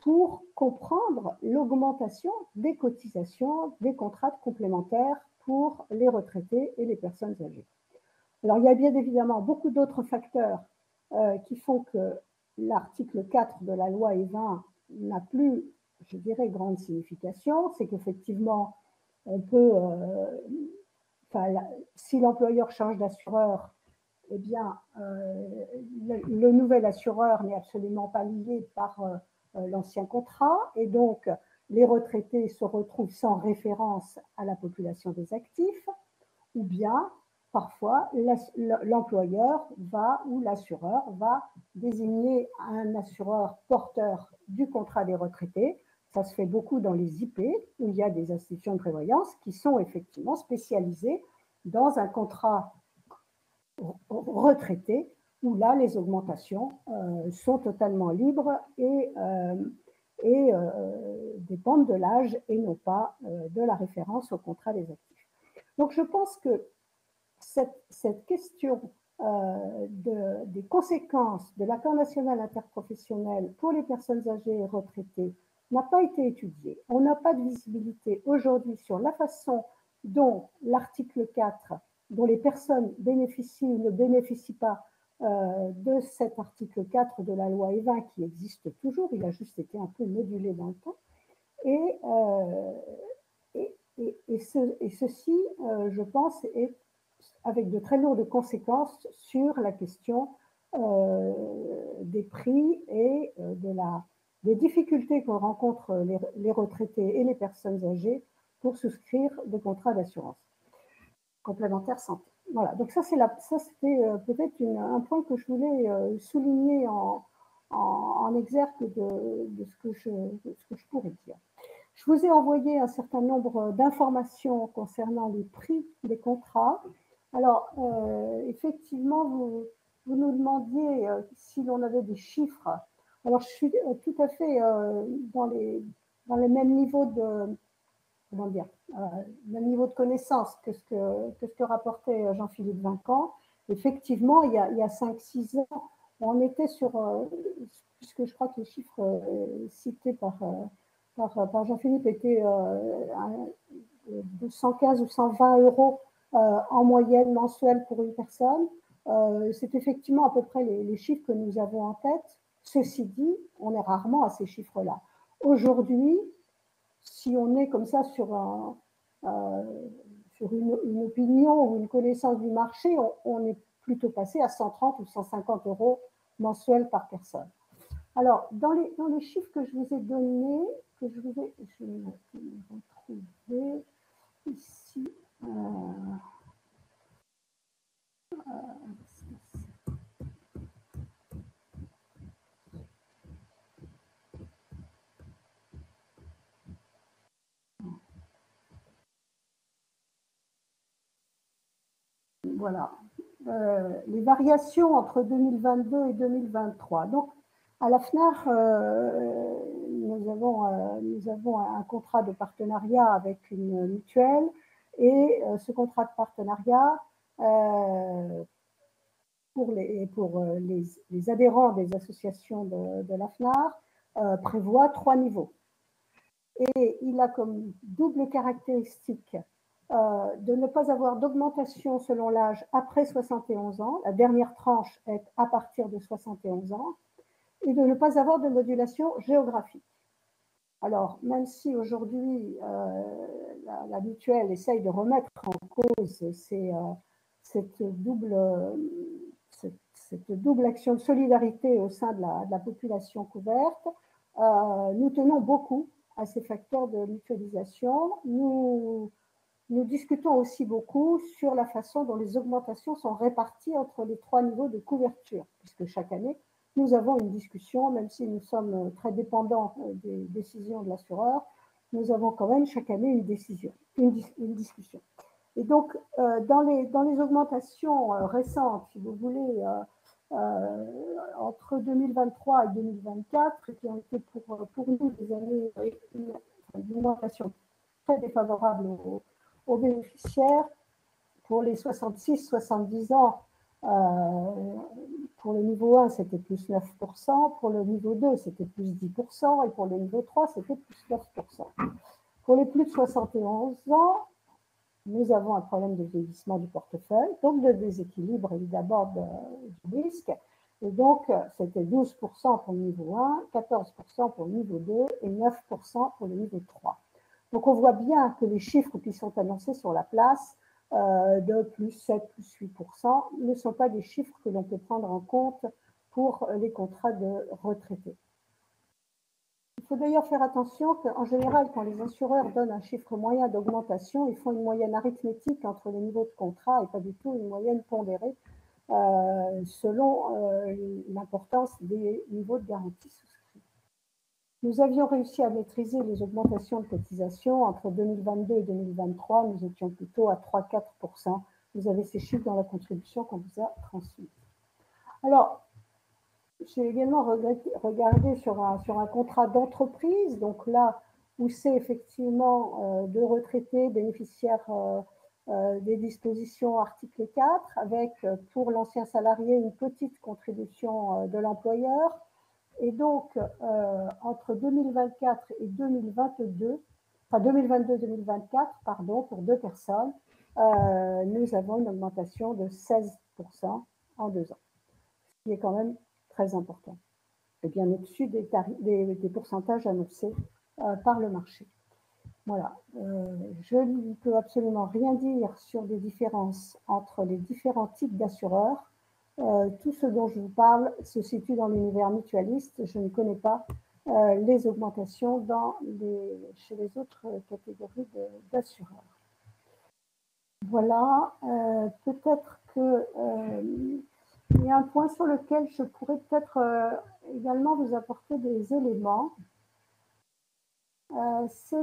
pour comprendre l'augmentation des cotisations des contrats complémentaires pour les retraités et les personnes âgées. Alors, il y a bien évidemment beaucoup d'autres facteurs qui font que l'article 4 de la loi E20 n'a plus, je dirais, grande signification. C'est qu'effectivement, on peut, si l'employeur change d'assureur, eh bien, le nouvel assureur n'est absolument pas lié par l'ancien contrat, et donc les retraités se retrouvent sans référence à la population des actifs, ou bien parfois l'employeur va ou l'assureur va désigner un assureur porteur du contrat des retraités. Ça se fait beaucoup dans les IP, où il y a des institutions de prévoyance qui sont effectivement spécialisées dans un contrat retraité, où là, les augmentations sont totalement libres et dépendent de l'âge et non pas de la référence au contrat des actifs. Donc, je pense que cette question des conséquences de l'accord national interprofessionnel pour les personnes âgées et retraitées n'a pas été étudiée. On n'a pas de visibilité aujourd'hui sur la façon dont l'article 4, dont les personnes bénéficient ou ne bénéficient pas de cet article 4 de la loi E20 qui existe toujours, il a juste été un peu modulé dans le temps. Et ceci, je pense, est avec de très lourdes conséquences sur la question des prix et des difficultés que rencontrent les retraités et les personnes âgées pour souscrire des contrats d'assurance complémentaire santé. Voilà, donc ça c'était peut-être un point que je voulais souligner en exergue de ce que je pourrais dire. Je vous ai envoyé un certain nombre d'informations concernant les prix des contrats. Alors, effectivement, vous nous demandiez si l'on avait des chiffres. Alors, je suis tout à fait dans le même niveau de, comment dire, même niveau de connaissance que ce que rapportait Jean-Philippe Vincan. Effectivement, il y a 5-6 ans, on était sur, puisque je crois que les chiffres cités par Jean-Philippe étaient de 115 ou 120 euros en moyenne mensuelle pour une personne. C'est effectivement à peu près les chiffres que nous avons en tête. Ceci dit, on est rarement à ces chiffres-là. Aujourd'hui, si on est comme ça sur une opinion ou une connaissance du marché, on est plutôt passé à 130 ou 150 euros mensuels par personne. Alors, dans les chiffres que je vous ai donnés, que je vais retrouver ici. voilà. Les variations entre 2022 et 2023. Donc, à la FNAR, nous avons un contrat de partenariat avec une mutuelle et ce contrat de partenariat pour les adhérents des associations de la FNAR prévoit 3 niveaux. Et il a comme double caractéristique de ne pas avoir d'augmentation selon l'âge après 71 ans. La dernière tranche est à partir de 71 ans. Et de ne pas avoir de modulation géographique. Alors, même si aujourd'hui, la mutuelle essaye de remettre en cause cette double action de solidarité au sein de la population couverte, nous tenons beaucoup à ces facteurs de mutualisation. Nous discutons aussi beaucoup sur la façon dont les augmentations sont réparties entre les 3 niveaux de couverture, puisque chaque année, nous avons une discussion, même si nous sommes très dépendants des décisions de l'assureur, nous avons quand même chaque année une discussion. Et donc, dans les augmentations récentes, si vous voulez, entre 2023 et 2024, qui ont été pour nous des années d'augmentation très défavorable aux bénéficiaires, pour les 66-70 ans, pour le niveau 1, c'était plus 9%, pour le niveau 2, c'était plus 10%, et pour le niveau 3, c'était plus 9%. Pour les plus de 71 ans, nous avons un problème de vieillissement du portefeuille, donc de déséquilibre évidemment du risque, et donc c'était 12% pour le niveau 1, 14% pour le niveau 2 et 9% pour le niveau 3. Donc on voit bien que les chiffres qui sont annoncés sur la place de plus 7, plus 8%, ne sont pas des chiffres que l'on peut prendre en compte pour les contrats de retraités. Il faut d'ailleurs faire attention qu'en général, quand les assureurs donnent un chiffre moyen d'augmentation, ils font une moyenne arithmétique entre les niveaux de contrat et pas du tout une moyenne pondérée selon l'importance des niveaux de garantie souscrits. Nous avions réussi à maîtriser les augmentations de cotisation. Entre 2022 et 2023, nous étions plutôt à 3-4%. Vous avez ces chiffres dans la contribution qu'on vous a transmise. Alors, j'ai également regardé sur un contrat d'entreprise, donc là où c'est effectivement de retraités bénéficiaires des dispositions article 4, avec pour l'ancien salarié une petite contribution de l'employeur. Et donc, entre 2024 et 2022, enfin 2022-2024, pardon, pour 2 personnes, nous avons une augmentation de 16% en 2 ans, ce qui est quand même très important, et bien au-dessus des pourcentages annoncés par le marché. Voilà, je ne peux absolument rien dire sur des différences entre les différents types d'assureurs. Tout ce dont je vous parle se situe dans l'univers mutualiste. Je ne connais pas les augmentations chez les autres catégories d'assureurs. Voilà, peut-être qu'il y a un point sur lequel je pourrais peut-être également vous apporter des éléments. C'est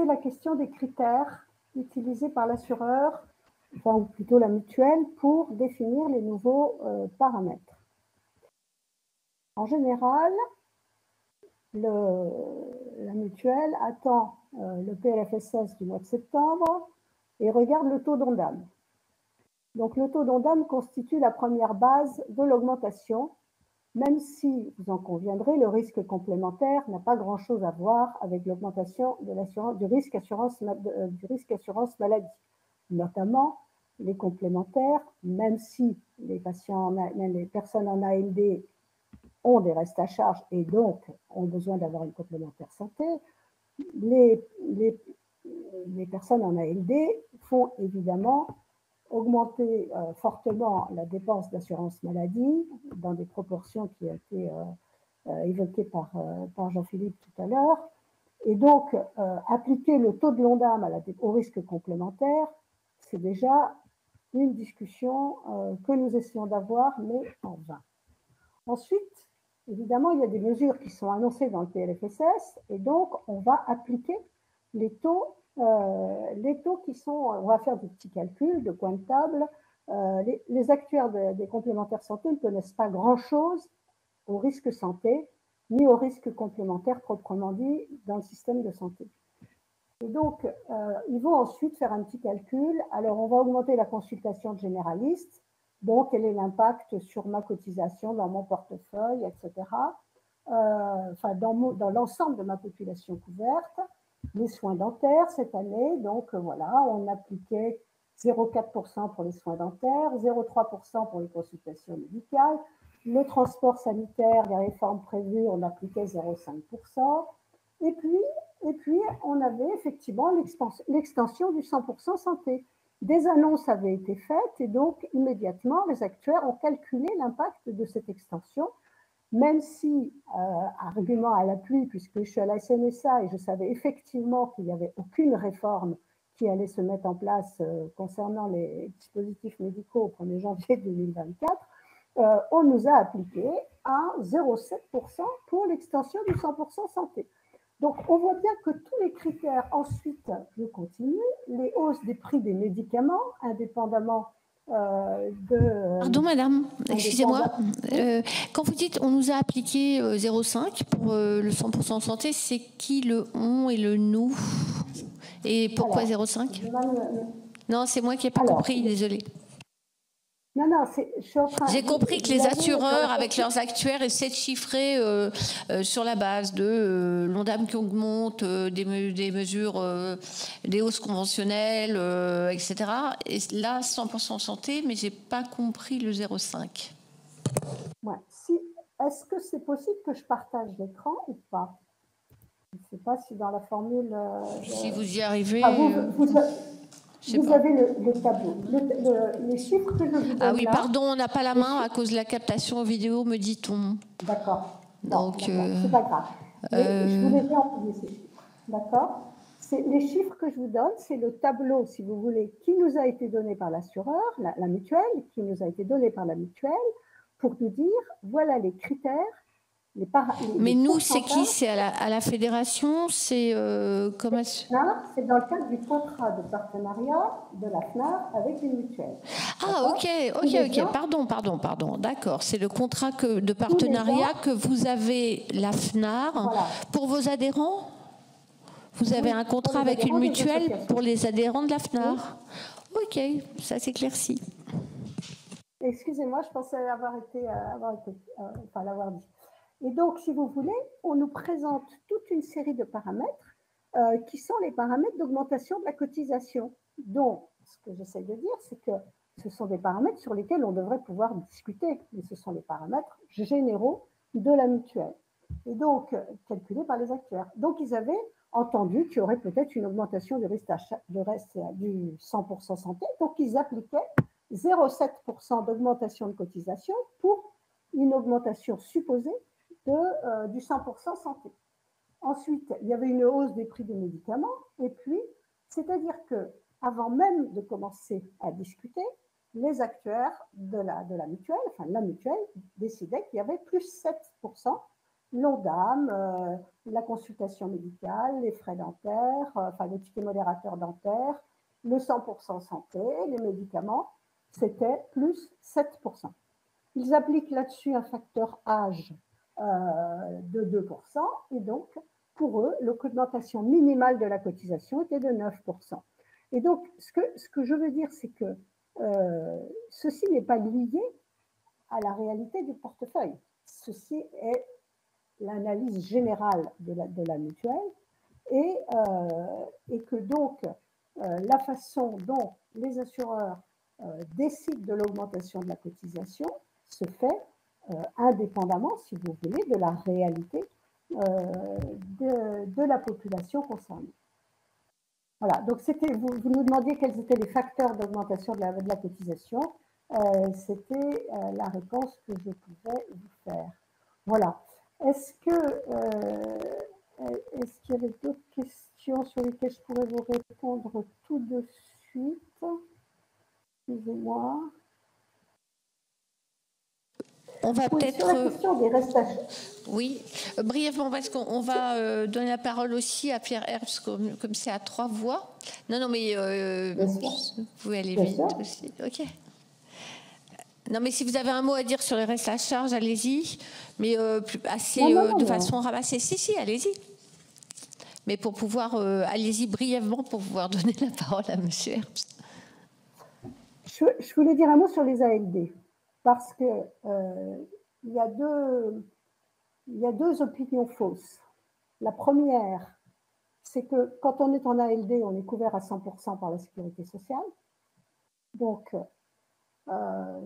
la question des critères utilisés par l'assureur, enfin, ou plutôt la mutuelle, pour définir les nouveaux paramètres. En général, la mutuelle attend le PLFSS du mois de septembre et regarde le taux d'Ondam. Donc, le taux d'Ondam constitue la première base de l'augmentation, même si, vous en conviendrez, le risque complémentaire n'a pas grand-chose à voir avec l'augmentation du risque assurance maladie. Notamment, les complémentaires, même si les personnes en ALD ont des restes à charge et donc ont besoin d'avoir une complémentaire santé, les personnes en ALD font évidemment augmenter fortement la dépense d'assurance maladie dans des proportions qui ont été évoquées par Jean-Philippe tout à l'heure. Et donc, appliquer le taux de l'Ondam au risque complémentaire, c'est déjà une discussion que nous essayons d'avoir, mais en vain. Ensuite, évidemment, il y a des mesures qui sont annoncées dans le PLFSS, et donc on va appliquer les taux les taux qui sont, on va faire des petits calculs de coin de table. Les actuaires des complémentaires santé ne connaissent pas grand-chose au risque santé, ni au risque complémentaire proprement dit dans le système de santé. Et donc, ils vont ensuite faire un petit calcul. Alors, on va augmenter la consultation de généraliste. Bon, quel est l'impact sur ma cotisation dans mon portefeuille, etc. Enfin, dans l'ensemble de ma population couverte. Les soins dentaires cette année, donc voilà, on appliquait 0,4% pour les soins dentaires, 0,3% pour les consultations médicales. Le transport sanitaire, les réformes prévues, on appliquait 0,5%. Et puis, on avait effectivement l'extension du 100% santé. Des annonces avaient été faites et donc immédiatement, les actuaires ont calculé l'impact de cette extension, même si, argument à l'appui, puisque je suis à la CNSA et je savais effectivement qu'il n'y avait aucune réforme qui allait se mettre en place concernant les dispositifs médicaux au 1er janvier 2024, on nous a appliqué à 0,7% pour l'extension du 100% santé. Donc, on voit bien que tous les critères, ensuite, je continue, les hausses des prix des médicaments, indépendamment Pardon, madame, excusez-moi. Quand vous dites on nous a appliqué 0,5 pour le 100% santé, c'est qui le on et le nous? Et pourquoi 0,5? Non, c'est moi qui n'ai pas compris, désolée. Non, je suis en train... J'ai compris que les assureurs, avec leurs actuaires, essaient de chiffrer sur la base de l'ONDAM qui augmente, des mesures, des hausses conventionnelles, etc. Et là, 100% santé, mais je n'ai pas compris le 0,5. Ouais. Est-ce que c'est possible que je partage l'écran ou pas? Je ne sais pas si dans la formule... si vous y arrivez... Vous avez le tableau, les chiffres que je vous donne. Ah oui, là, pardon, on n'a pas la main à cause de la captation vidéo, me dit-on. D'accord. Donc, c'est pas grave. Mais je vous les ai envoyés ces chiffres. D'accord. Les chiffres que je vous donne, c'est le tableau, si vous voulez, qui nous a été donné par l'assureur, la mutuelle, qui nous a été donné par la mutuelle, pour nous dire, voilà les critères. Mais nous, c'est qui? C'est à la fédération? C'est comment? C'est dans le cadre du contrat de partenariat de la FNAR avec les mutuelles. Ah, ok. Pardon. D'accord. C'est le contrat de partenariat que vous avez, la FNAR, voilà. Pour vos adhérents? Vous avez un contrat avec une mutuelle pour les adhérents de la FNAR? Oui. Ok, ça s'éclaircit. Excusez-moi, je pensais l'avoir dit. Et donc, si vous voulez, on nous présente toute une série de paramètres qui sont les paramètres d'augmentation de la cotisation. Donc, ce que j'essaie de dire, c'est que ce sont des paramètres sur lesquels on devrait pouvoir discuter, mais ce sont les paramètres généraux de la mutuelle. Et donc, calculés par les actuaires. Donc, ils avaient entendu qu'il y aurait peut-être une augmentation du 100% santé. Donc, ils appliquaient 0,7% d'augmentation de cotisation pour une augmentation supposée du 100% santé. Ensuite, il y avait une hausse des prix des médicaments. Et puis, c'est-à-dire qu'avant même de commencer à discuter, les actuaires de la mutuelle, enfin la mutuelle, décidaient qu'il y avait plus 7%, l'ONDAM, la consultation médicale, les frais dentaires, enfin le ticket modérateur dentaire, le 100% santé, les médicaments, c'était plus 7%. Ils appliquent là-dessus un facteur âge de 2%, et donc, pour eux, l'augmentation minimale de la cotisation était de 9%. Et donc, ce que je veux dire, c'est que ceci n'est pas lié à la réalité du portefeuille. Ceci est l'analyse générale de la mutuelle, et que donc, la façon dont les assureurs décident de l'augmentation de la cotisation se fait indépendamment, si vous voulez, de la réalité de la population concernée. Voilà, donc vous nous demandiez quels étaient les facteurs d'augmentation de la cotisation. C'était la réponse que je pouvais vous faire. Voilà. Est-ce qu'il y avait d'autres questions sur lesquelles je pourrais vous répondre tout de suite? Excusez-moi. On va Oui, peut-être... sur la question des restes à charge. Oui, brièvement, parce qu'on va donner la parole aussi à Pierre Herbst, comme c'est à 3 voix. Non, mais vous pouvez aller vite aussi. OK. Non, mais si vous avez un mot à dire sur les restes à charge, allez-y. Mais de façon ramassée. Si, allez-y. Mais pour pouvoir, allez-y brièvement pour pouvoir donner la parole à monsieur Herbst. Je voulais dire un mot sur les ALD, parce que il y a deux opinions fausses. La première, c'est que quand on est en ALD, on est couvert à 100% par la sécurité sociale. Donc,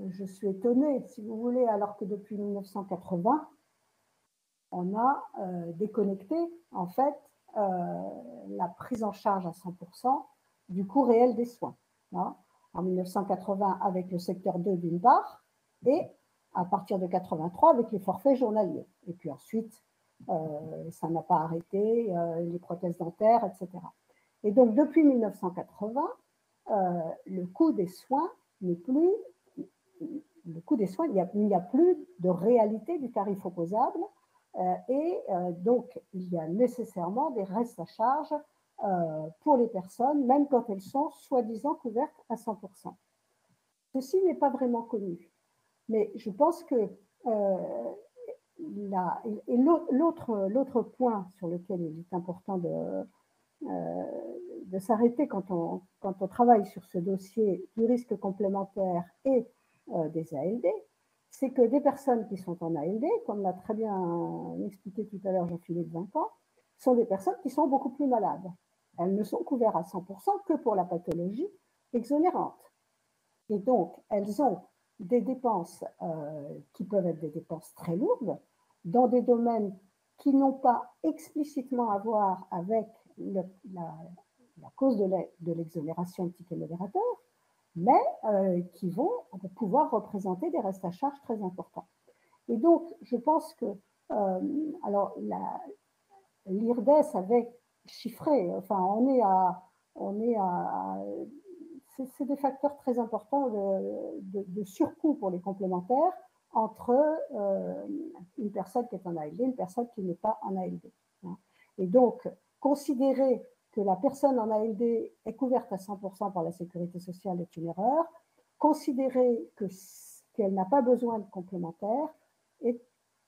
je suis étonnée, si vous voulez, alors que depuis 1980, on a déconnecté, en fait, la prise en charge à 100% du coût réel des soins. Hein. En 1980, avec le secteur 2 d'une part, et à partir de 83 avec les forfaits journaliers. Et puis ensuite, ça n'a pas arrêté, les prothèses dentaires, etc. Et donc, depuis 1980, le coût des soins n'est plus... Le coût des soins, il n'y a plus de réalité du tarif opposable. Donc, il y a nécessairement des restes à charge pour les personnes, même quand elles sont soi-disant couvertes à 100%. Ceci n'est pas vraiment connu. Mais je pense que l'autre point sur lequel il est important de s'arrêter quand on travaille sur ce dossier du risque complémentaire et des ALD, c'est que des personnes qui sont en ALD, comme l'a très bien expliqué tout à l'heure Jean-Philippe Vincan, sont des personnes qui sont beaucoup plus malades. Elles ne sont couvertes à 100% que pour la pathologie exonérante. Et donc, elles ont des dépenses qui peuvent être des dépenses très lourdes dans des domaines qui n'ont pas explicitement à voir avec la cause de l'exonération de ticket modérateur, mais qui vont pouvoir représenter des restes à charge très importants. Et donc, je pense que l'IRDES avait chiffré, enfin, c'est des facteurs très importants de surcoût pour les complémentaires entre une personne qui est en ALD et une personne qui n'est pas en ALD. Hein. Et donc, considérer que la personne en ALD est couverte à 100% par la sécurité sociale est une erreur. Considérer qu'elle n'a pas besoin de complémentaires est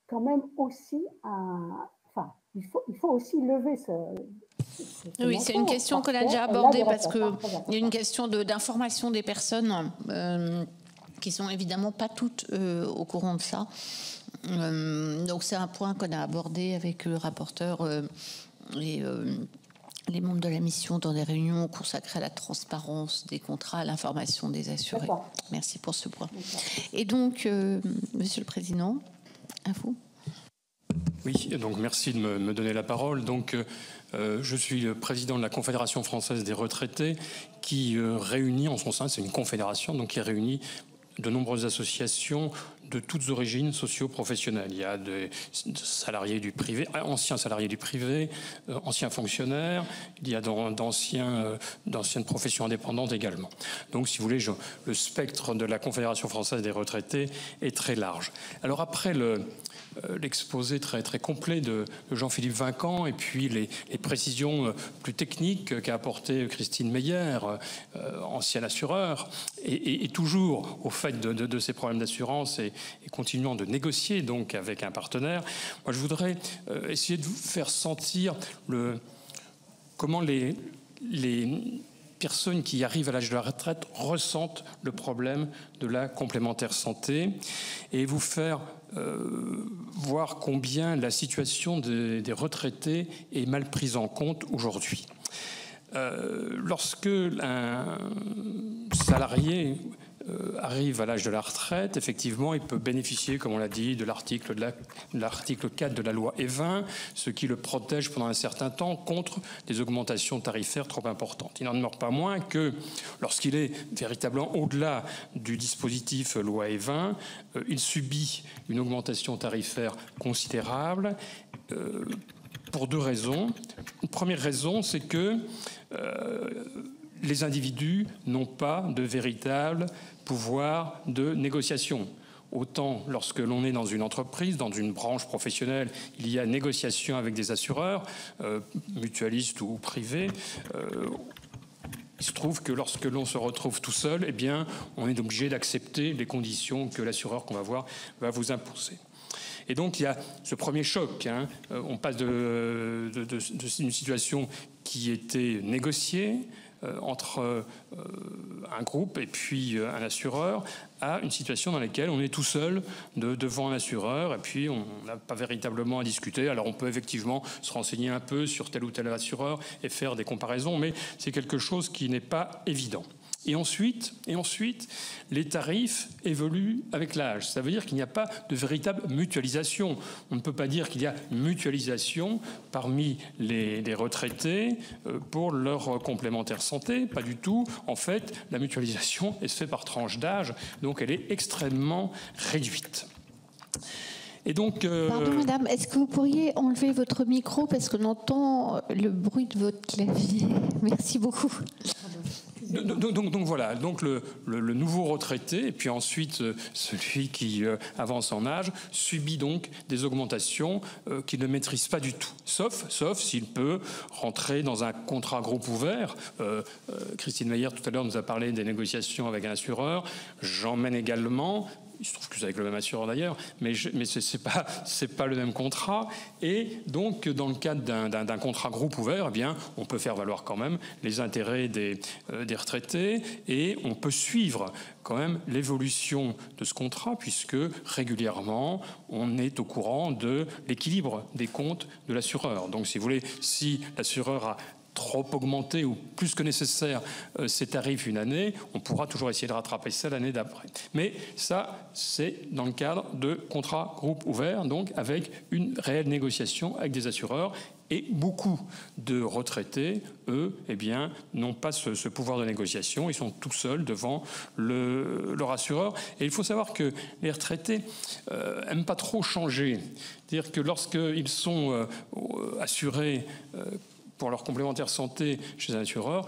quand même aussi enfin, il faut aussi lever ce oui, c'est une question qu'on a déjà abordée parce qu'il y a une question d'information des personnes qui sont évidemment pas toutes au courant de ça. Donc c'est un point qu'on a abordé avec le rapporteur et les membres de la mission dans des réunions consacrées à la transparence des contrats, à l'information des assurés. Merci pour ce point. Et donc, Monsieur le Président, à vous. Oui, donc merci de me donner la parole. Donc, je suis le président de la Confédération française des retraités qui réunit en son sein, c'est une confédération, donc qui réunit de nombreuses associations de toutes origines socio-professionnelles. Il y a des salariés du privé, anciens salariés du privé, anciens fonctionnaires, il y a d'anciennes professions indépendantes également. Donc, si vous voulez, le spectre de la Confédération française des retraités est très large. Alors, après l'exposé très, très complet de Jean-Philippe Vincan et puis les précisions plus techniques qu'a apporté Christine Meyer, ancienne assureur, et toujours au fait de ces problèmes d'assurance et continuant de négocier donc avec un partenaire, moi je voudrais essayer de vous faire sentir comment les personnes qui arrivent à l'âge de la retraite ressentent le problème de la complémentaire santé et vous faire voir combien la situation des retraités est mal prise en compte aujourd'hui. Lorsque un salarié arrive à l'âge de la retraite, effectivement, il peut bénéficier, comme on l'a dit, de l'article 4 de la loi E20, ce qui le protège pendant un certain temps contre des augmentations tarifaires trop importantes. Il n'en demeure pas moins que lorsqu'il est véritablement au-delà du dispositif loi E20, il subit une augmentation tarifaire considérable pour deux raisons. Une première raison, c'est que les individus n'ont pas de véritable pouvoir de négociation. Autant lorsque l'on est dans une entreprise, dans une branche professionnelle, il y a négociation avec des assureurs, mutualistes ou privés. Il se trouve que lorsque l'on se retrouve tout seul, eh bien, on est obligé d'accepter les conditions que l'assureur qu'on va voir va vous imposer. Et donc, il y a ce premier choc. Hein. On passe d'une situation qui était négociée entre un groupe et puis un assureur à une situation dans laquelle on est tout seul devant un assureur et puis on n'a pas véritablement à discuter. Alors on peut effectivement se renseigner un peu sur tel ou tel assureur et faire des comparaisons, mais c'est quelque chose qui n'est pas évident. Et ensuite, les tarifs évoluent avec l'âge. Ça veut dire qu'il n'y a pas de véritable mutualisation. On ne peut pas dire qu'il y a mutualisation parmi les retraités pour leur complémentaire santé. Pas du tout. En fait, la mutualisation est faite par tranche d'âge, donc elle est extrêmement réduite. Et donc, Pardon madame, est-ce que vous pourriez enlever votre micro parce qu'on entend le bruit de votre clavier? Merci beaucoup. Donc voilà, donc le nouveau retraité et puis ensuite celui qui avance en âge subit donc des augmentations qu'il ne maîtrise pas du tout, sauf s'il peut rentrer dans un contrat groupe ouvert. Christine Meyer tout à l'heure nous a parlé des négociations avec un assureur. J'emmène également. Il se trouve que c'est avec le même assureur d'ailleurs, mais c'est pas le même contrat. Et donc, dans le cadre d'un contrat groupe ouvert, eh bien, on peut faire valoir quand même les intérêts des retraités et on peut suivre quand même l'évolution de ce contrat puisque régulièrement, on est au courant de l'équilibre des comptes de l'assureur. Donc, si vous voulez, si l'assureur a trop augmenté ou plus que nécessaire ses tarifs une année, on pourra toujours essayer de rattraper ça l'année d'après. Mais ça, c'est dans le cadre de contrats groupe ouvert, donc avec une réelle négociation avec des assureurs. Et beaucoup de retraités, eux, eh bien, n'ont pas ce pouvoir de négociation. Ils sont tout seuls devant leur assureur. Et il faut savoir que les retraités n'aiment pas trop changer. C'est-à-dire que lorsqu'ils sont assurés pour leur complémentaire santé chez un assureur,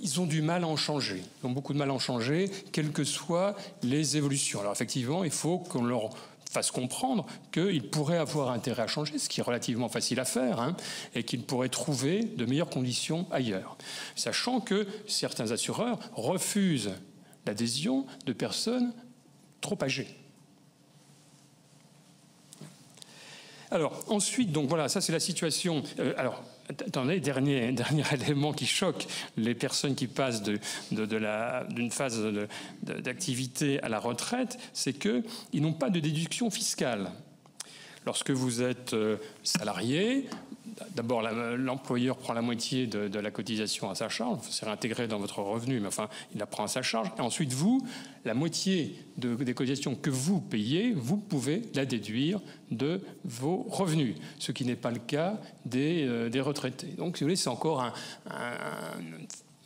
ils ont du mal à en changer. Ils ont beaucoup de mal à en changer, quelles que soient les évolutions. Alors effectivement, il faut qu'on leur fasse comprendre qu'ils pourraient avoir intérêt à changer, ce qui est relativement facile à faire, hein, et qu'ils pourraient trouver de meilleures conditions ailleurs. Sachant que certains assureurs refusent l'adhésion de personnes trop âgées. Alors, ensuite, donc voilà, ça c'est la situation. Alors, attendez, dernier élément qui choque les personnes qui passent d'une phase d'activité à la retraite, c'est qu'ils n'ont pas de déduction fiscale. Lorsque vous êtes salarié, d'abord l'employeur prend la moitié de la cotisation à sa charge, c'est réintégré dans votre revenu, mais enfin il la prend à sa charge. Et ensuite vous, la moitié des cotisations que vous payez, vous pouvez la déduire de vos revenus, ce qui n'est pas le cas des retraités. Donc si vous voulez, c'est encore un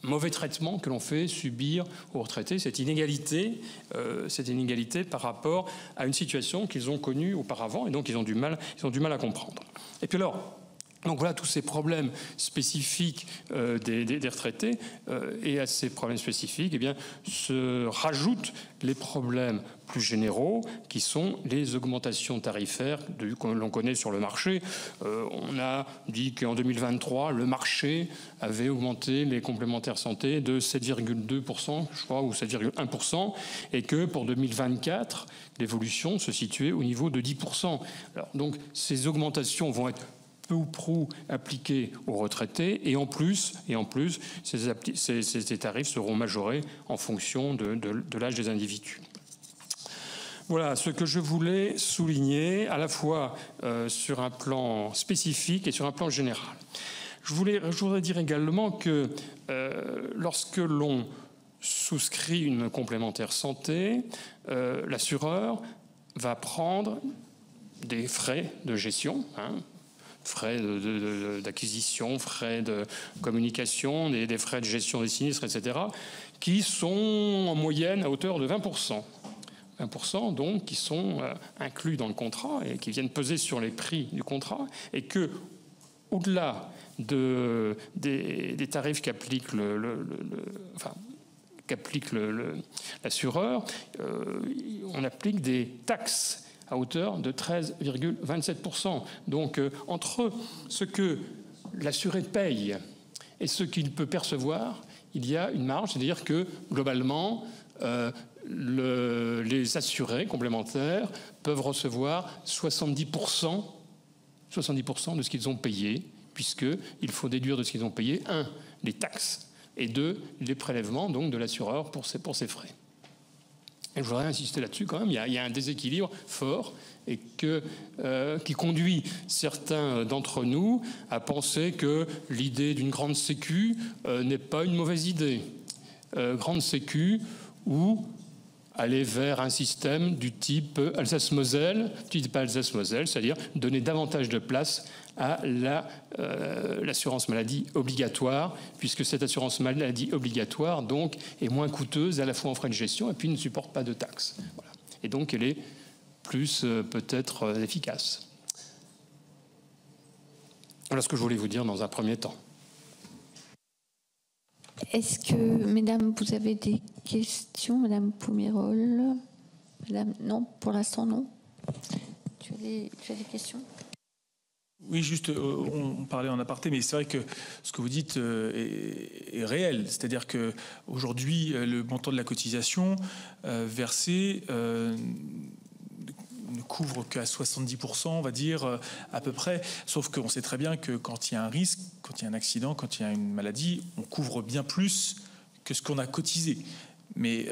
mauvais traitement que l'on fait subir aux retraités, cette inégalité par rapport à une situation qu'ils ont connue auparavant, et donc ils ont du mal à comprendre. Et puis alors, donc voilà tous ces problèmes spécifiques des retraités, et à ces problèmes spécifiques, eh bien, se rajoutent les problèmes plus généraux qui sont les augmentations tarifaires que l'on connaît sur le marché. On a dit qu'en 2023, le marché avait augmenté les complémentaires santé de 7,2%, je crois, ou 7,1%, et que pour 2024, l'évolution se situait au niveau de 10%. Alors, donc ces augmentations vont être peu ou prou appliqués aux retraités, et en plus ces tarifs seront majorés en fonction de l'âge des individus. Voilà ce que je voulais souligner, à la fois sur un plan spécifique et sur un plan général. Je voudrais dire également que lorsque l'on souscrit une complémentaire santé, l'assureur va prendre des frais de gestion, frais d'acquisition, frais de communication, des frais de gestion des sinistres, etc., qui sont en moyenne à hauteur de 20%. 20% donc qui sont inclus dans le contrat et qui viennent peser sur les prix du contrat, et que, au-delà des tarifs qu'applique qu'applique l'assureur, on applique des taxes à hauteur de 13,27%. Donc, entre ce que l'assuré paye et ce qu'il peut percevoir, il y a une marge, c'est-à-dire que, globalement, les assurés complémentaires peuvent recevoir 70% de ce qu'ils ont payé, puisqu'il faut déduire de ce qu'ils ont payé, 1, les taxes, et 2, les prélèvements donc, de l'assureur pour ses frais. Et je voudrais insister là-dessus quand même, il y a un déséquilibre fort et qui conduit certains d'entre nous à penser que l'idée d'une grande sécu n'est pas une mauvaise idée. Grande sécu ou aller vers un système du type Alsace-Moselle, c'est-à-dire donner davantage de place à l'assurance maladie obligatoire, puisque cette assurance maladie obligatoire donc est moins coûteuse à la fois en frais de gestion et puis ne supporte pas de taxes. Voilà. Et donc elle est plus peut-être efficace. Voilà ce que je voulais vous dire dans un premier temps. Est-ce que, mesdames, vous avez des questions? Madame Poumirol? Madame, non, pour l'instant, non. Tu as des questions? Oui, juste, on parlait en aparté, mais c'est vrai que ce que vous dites est réel. C'est-à-dire qu'aujourd'hui, le montant de la cotisation versée ne couvre qu'à 70%, on va dire, à peu près. Sauf qu'on sait très bien que quand il y a un risque, quand il y a un accident, quand il y a une maladie, on couvre bien plus que ce qu'on a cotisé. Mais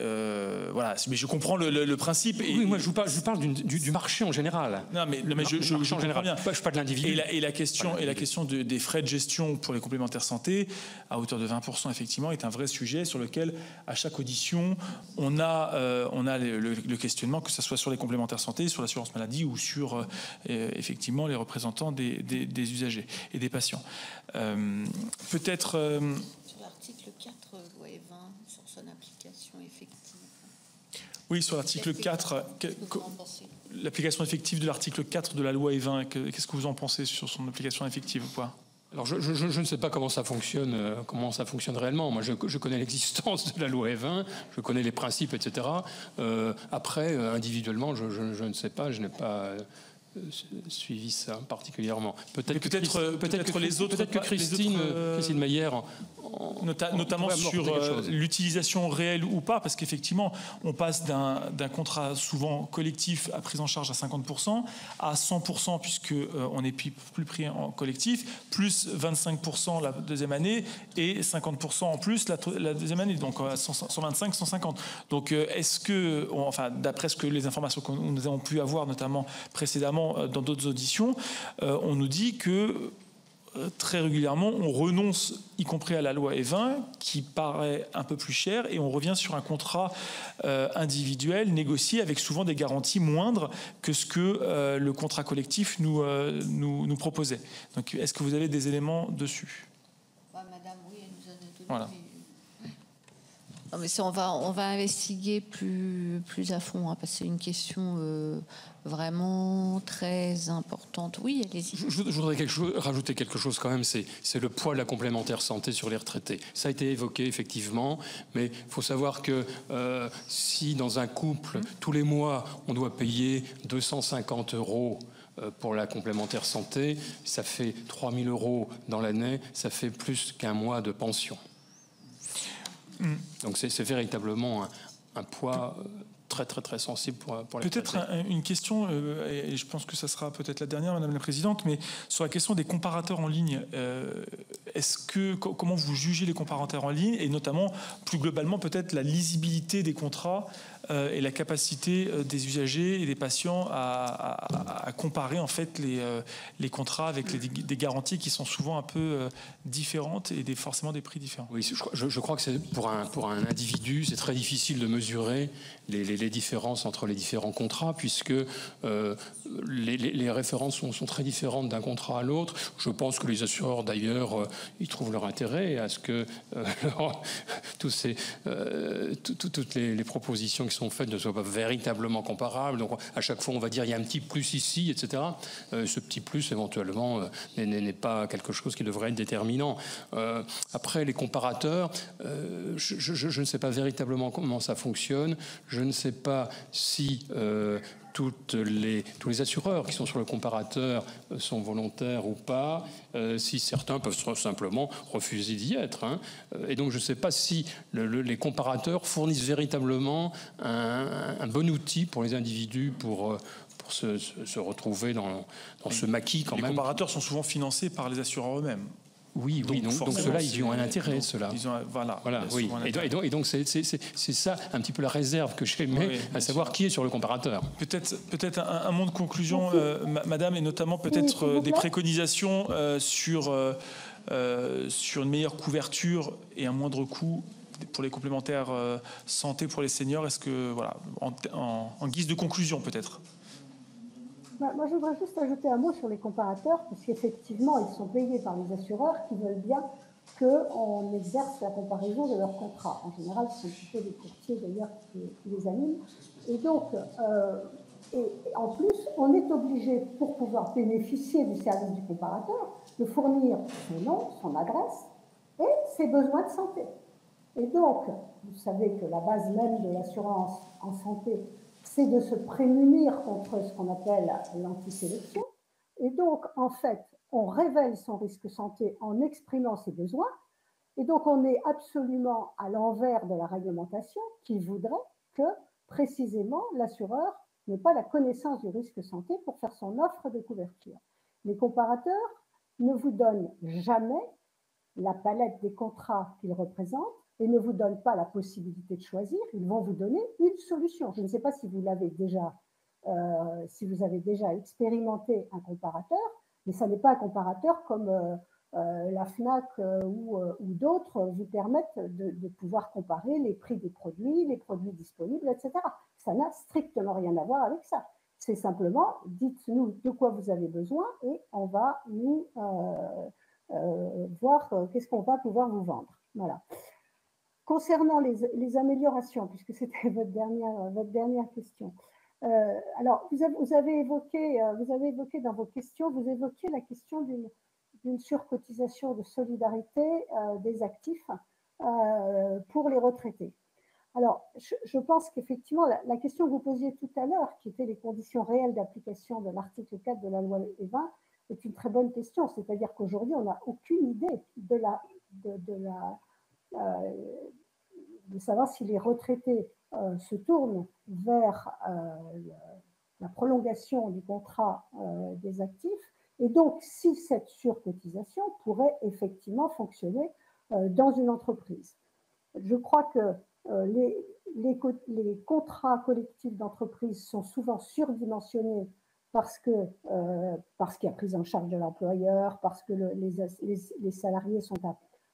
voilà, mais je comprends le principe. Et oui, moi je vous parle du marché en général. Non, mais je comprends bien. Je parle de l'individu. Et la question des frais de gestion pour les complémentaires santé, à hauteur de 20%, effectivement, est un vrai sujet sur lequel, à chaque audition, on a le questionnement, que ce soit sur les complémentaires santé, sur l'assurance maladie ou sur, effectivement, les représentants des usagers et des patients. Peut-être... Sur l'article 4, loi E20, sur son application effective. Oui, sur l'article 4, l'application effective de l'article 4 de la loi E20, qu'est-ce que vous en pensez sur son application effective ou pas? Alors je ne sais pas comment ça fonctionne réellement. Moi, je connais l'existence de la loi E20, je connais les principes, etc. Après, individuellement, je ne sais pas, je n'ai pas suivi ça particulièrement. Peut-être que Christine Mayer, notamment sur l'utilisation réelle ou pas, parce qu'effectivement, on passe d'un contrat souvent collectif à prise en charge à 50% à 100%, puisque on n'est plus pris en collectif, plus 25% la deuxième année et 50% en plus la deuxième année, donc 125, 150. Donc est-ce que, enfin d'après les informations que nous avons pu avoir, notamment précédemment dans d'autres auditions, on nous dit que très régulièrement, on renonce, y compris à la loi E20, qui paraît un peu plus chère, et on revient sur un contrat individuel, négocié, avec souvent des garanties moindres que ce que le contrat collectif nous proposait. Donc, est-ce que vous avez des éléments dessus? Madame, oui, elle nous en a donné. Voilà. Non, mais ça, on va investiguer plus à fond, hein, parce que c'est une question vraiment très importante. Oui, allez-y. Je voudrais rajouter quelque chose quand même, c'est le poids de la complémentaire santé sur les retraités. Ça a été évoqué effectivement, mais il faut savoir que si dans un couple, tous les mois, on doit payer 250 € pour la complémentaire santé, ça fait 3 000 € dans l'année, ça fait plus qu'un mois de pension. Donc c'est véritablement un poids très très très sensible pour les peut-être une question, et je pense que ça sera peut-être la dernière, Madame la Présidente, mais sur la question des comparateurs en ligne, comment vous jugez les comparateurs en ligne, et notamment plus globalement peut-être la lisibilité des contrats et la capacité des usagers et des patients à comparer en fait les contrats avec des garanties qui sont souvent un peu différentes et forcément des prix différents. Oui, je crois que c'est pour un individu, c'est très difficile de mesurer les les différences entre les différents contrats, puisque les références sont très différentes d'un contrat à l'autre. Je pense que les assureurs, d'ailleurs, ils trouvent leur intérêt à ce que toutes les propositions qui sont faites ne soient pas véritablement comparables. Donc, à chaque fois, on va dire il y a un petit plus ici, etc. Ce petit plus, éventuellement, n'est pas quelque chose qui devrait être déterminant. Après, les comparateurs, je ne sais pas véritablement comment ça fonctionne. Je ne sais pas si tous les assureurs qui sont sur le comparateur sont volontaires ou pas, si certains peuvent simplement refuser d'y être. Hein. Et donc je ne sais pas si les comparateurs fournissent véritablement un bon outil pour les individus pour se retrouver dans ce maquis quand même. Les comparateurs sont souvent financés par les assureurs eux-mêmes. Oui, donc ceux-là, ils ont un intérêt, ceux-là. Voilà, oui. Et donc c'est ça un petit peu la réserve que j'aimais, à savoir qui est sur le comparateur. Peut-être un mot de conclusion, Madame, et notamment peut-être des préconisations sur une meilleure couverture et un moindre coût pour les complémentaires santé pour les seniors. Est-ce que, voilà, en guise de conclusion peut-être? Moi, je voudrais juste ajouter un mot sur les comparateurs, parce qu'effectivement, ils sont payés par les assureurs qui veulent bien qu'on exerce la comparaison de leurs contrats. En général, ce sont plutôt des courtiers, d'ailleurs, qui les animent. Et donc, en plus, on est obligé, pour pouvoir bénéficier du service du comparateur, de fournir son nom, son adresse et ses besoins de santé. Et donc, vous savez que la base même de l'assurance en santé, c'est de se prémunir contre ce qu'on appelle l'antisélection. Et donc, en fait, on révèle son risque santé en exprimant ses besoins. Et donc, on est absolument à l'envers de la réglementation qui voudrait que, précisément, l'assureur n'ait pas la connaissance du risque santé pour faire son offre de couverture. Les comparateurs ne vous donnent jamais la palette des contrats qu'ils représentent et ne vous donnent pas la possibilité de choisir, ils vont vous donner une solution. Je ne sais pas si vous l'avez déjà, si vous avez déjà expérimenté un comparateur, mais ça n'est pas un comparateur comme la FNAC ou d'autres vous permettent de pouvoir comparer les prix des produits, les produits disponibles, etc. Ça n'a strictement rien à voir avec ça. C'est simplement, dites-nous de quoi vous avez besoin et on va nous voir qu'est-ce qu'on va pouvoir vous vendre. Voilà. Concernant les améliorations, puisque c'était votre dernière question, alors vous avez évoqué dans vos questions, vous évoquiez la question d'une surcotisation de solidarité des actifs pour les retraités. Alors, je pense qu'effectivement, la question que vous posiez tout à l'heure, qui était les conditions réelles d'application de l'article 4 de la loi E20, est une très bonne question. C'est-à-dire qu'aujourd'hui, on n'a aucune idée de savoir si les retraités se tournent vers la prolongation du contrat des actifs, et donc si cette surcotisation pourrait effectivement fonctionner dans une entreprise. Je crois que les contrats collectifs d'entreprise sont souvent surdimensionnés parce qu'il y a prise en charge de l'employeur, parce que les salariés sont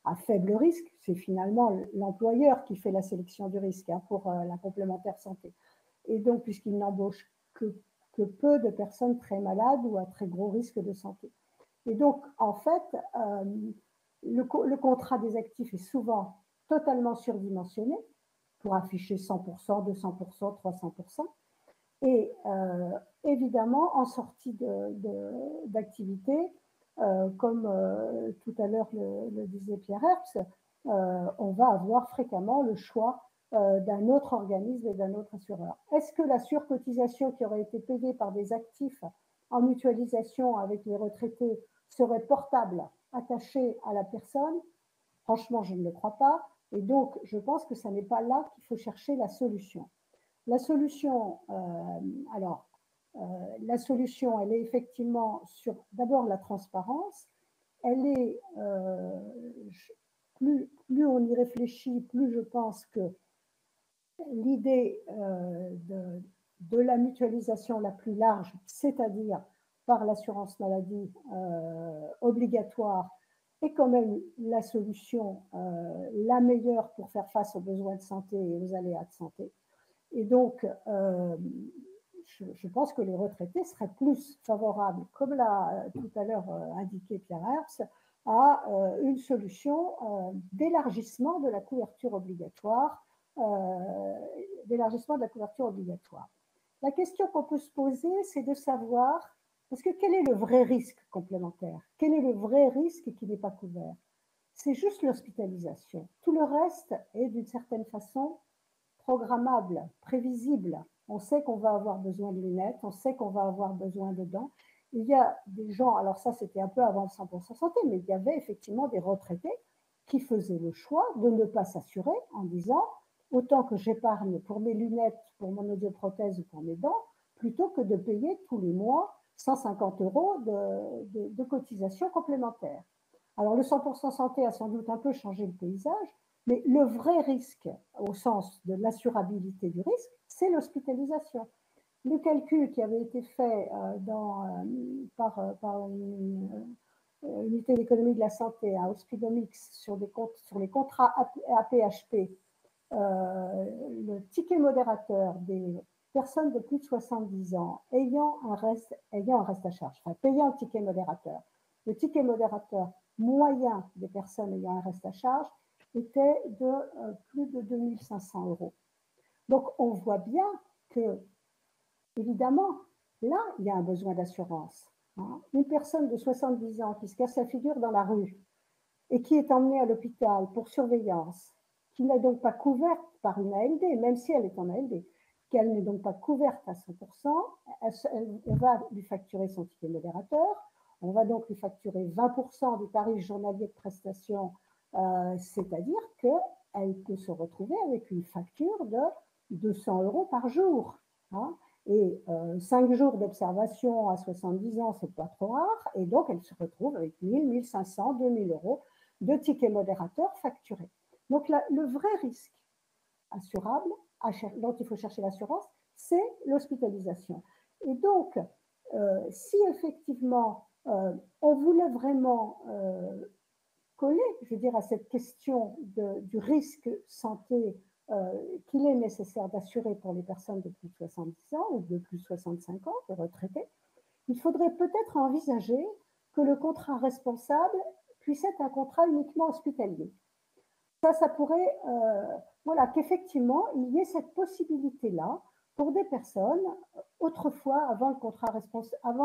à faible risque. C'est finalement l'employeur qui fait la sélection du risque pour la complémentaire santé. Et donc, puisqu'il n'embauche que peu de personnes très malades ou à très gros risque de santé. Et donc, en fait, le contrat des actifs est souvent totalement surdimensionné pour afficher 100%, 200%, 300%. Et évidemment, en sortie d'activité, comme tout à l'heure le disait Pierre Herbst, on va avoir fréquemment le choix d'un autre organisme et d'un autre assureur. Est-ce que la surcotisation qui aurait été payée par des actifs en mutualisation avec les retraités serait portable, attachée à la personne? Franchement, je ne le crois pas. Et donc, je pense que ce n'est pas là qu'il faut chercher la solution. La solution, la solution, elle est effectivement sur d'abord la transparence. Elle est, plus on y réfléchit, plus je pense que l'idée de la mutualisation la plus large, c'est-à-dire par l'assurance maladie obligatoire, est quand même la solution la meilleure pour faire face aux besoins de santé et aux aléas de santé. Et donc, je pense que les retraités seraient plus favorables, comme l'a tout à l'heure indiqué Pierre Herbst, à une solution d'élargissement de la couverture obligatoire. La question qu'on peut se poser, c'est de savoir, parce que quel est le vrai risque complémentaire? Quel est le vrai risque qui n'est pas couvert? C'est juste l'hospitalisation. Tout le reste est d'une certaine façon programmable, prévisible. On sait qu'on va avoir besoin de lunettes, on sait qu'on va avoir besoin de dents. Il y a des gens, alors ça c'était un peu avant le 100% santé, mais il y avait effectivement des retraités qui faisaient le choix de ne pas s'assurer en disant autant que j'épargne pour mes lunettes, pour mon audioprothèse ou pour mes dents, plutôt que de payer tous les mois 150 € de cotisation complémentaire. Alors le 100% santé a sans doute un peu changé le paysage, mais le vrai risque, au sens de l'assurabilité du risque, c'est l'hospitalisation. Le calcul qui avait été fait par une unité d'économie de la santé à Hospidomix sur les contrats APHP, le ticket modérateur des personnes de plus de 70 ans ayant un reste à charge, enfin payant le ticket modérateur, le ticket modérateur moyen des personnes ayant un reste à charge était de plus de 2 500 €. Donc, on voit bien que, évidemment, là, il y a un besoin d'assurance. Une personne de 70 ans qui se casse la figure dans la rue et qui est emmenée à l'hôpital pour surveillance, qui n'est donc pas couverte par une ALD, même si elle est en ALD, qu'elle n'est donc pas couverte à 100%, on va lui facturer son ticket modérateur, on va donc lui facturer 20% du tarif journalier de prestation, c'est-à-dire qu'elle peut se retrouver avec une facture de 200 € par jour. Et 5 jours d'observation à 70 ans, c'est pas trop rare, et donc elle se retrouve avec 1000, 1500, 2000 € de tickets modérateurs facturés. Donc le vrai risque assurable, dont il faut chercher l'assurance, c'est l'hospitalisation. Et donc, si effectivement on voulait vraiment coller, je veux dire, à cette question du risque santé qu'il est nécessaire d'assurer pour les personnes de plus de 70 ans ou de plus de 65 ans, de retraités, il faudrait peut-être envisager que le contrat responsable puisse être un contrat uniquement hospitalier. Ça pourrait, voilà, qu'effectivement, il y ait cette possibilité-là pour des personnes, autrefois, avant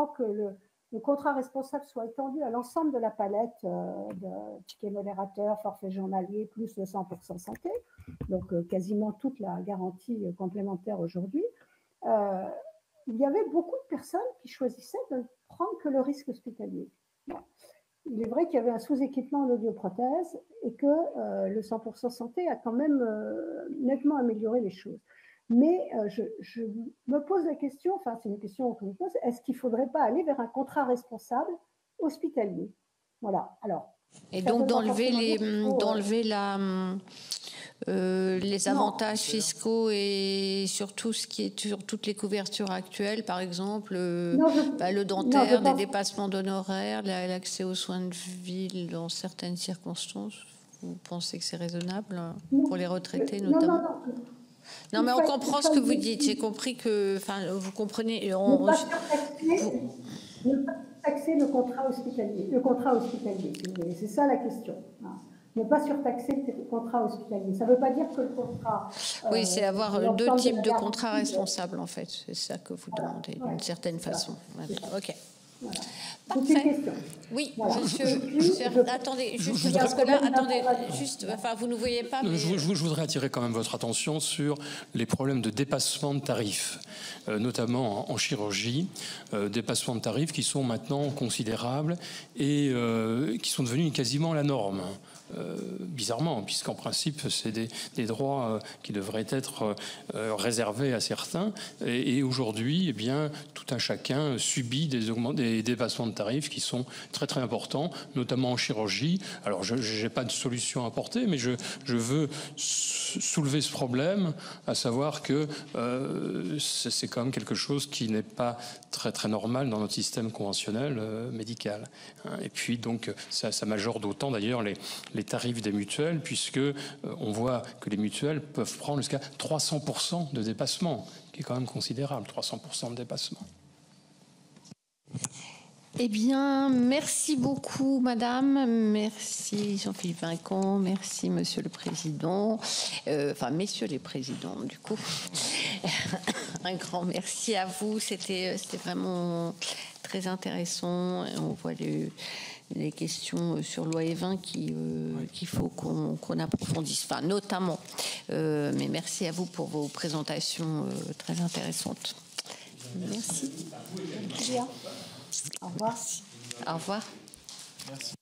que le contrat responsable soit étendu à l'ensemble de la palette de tickets modérateurs, forfait journalier, plus le 100% santé, donc quasiment toute la garantie complémentaire aujourd'hui, il y avait beaucoup de personnes qui choisissaient de ne prendre que le risque hospitalier. Bon. Il est vrai qu'il y avait un sous-équipement en audioprothèse et que le 100% santé a quand même nettement amélioré les choses. Mais je me pose la question, enfin c'est une question que je me pose, est-ce qu'il ne faudrait pas aller vers un contrat responsable hospitalier? Voilà. Alors, et donc d'enlever les avantages fiscaux et surtout ce qui est sur toutes les couvertures actuelles, par exemple le dentaire, des dépassements d'honoraires, l'accès aux soins de ville dans certaines circonstances. Vous pensez que c'est raisonnable pour les retraités notamment? Non, mais on comprend ce que vous dites. J'ai compris que, enfin, vous comprenez. Ne pas surtaxer le contrat hospitalier, c'est ça la question. Ne pas surtaxer le contrat hospitalier. Ça ne veut pas dire que le contrat... oui, c'est avoir deux types de contrats responsables, en fait. C'est ça que vous demandez, d'une certaine façon. OK. Voilà. Parfait. Oui, voilà. Attendez, juste parce que là, enfin, vous ne voyez pas. Mais... Je voudrais attirer quand même votre attention sur les problèmes de dépassement de tarifs, notamment en chirurgie, dépassements de tarifs qui sont maintenant considérables et qui sont devenus quasiment la norme. Bizarrement, puisqu'en principe, c'est des droits qui devraient être réservés à certains. Et aujourd'hui, eh bien, tout un chacun subit des dépassements de tarifs qui sont très très importants, notamment en chirurgie. Alors, je n'ai pas de solution à apporter, mais je veux soulever ce problème, à savoir que c'est quand même quelque chose qui n'est pas très très normal dans notre système conventionnel médical. Et puis, donc, ça majore d'autant d'ailleurs les tarifs des mutuelles, puisque on voit que les mutuelles peuvent prendre jusqu'à 300% de dépassement, qui est quand même considérable, 300% de dépassement. Eh bien, merci beaucoup, madame. Merci, Jean-Philippe Vinquant. Merci, monsieur le président. Enfin, messieurs les présidents, du coup. Un grand merci à vous. C'était vraiment très intéressant. On voit les questions sur loi E20 qu'il faut qu'on approfondisse, enfin, notamment. Mais merci à vous pour vos présentations très intéressantes. Merci. Au revoir. Au revoir. Merci.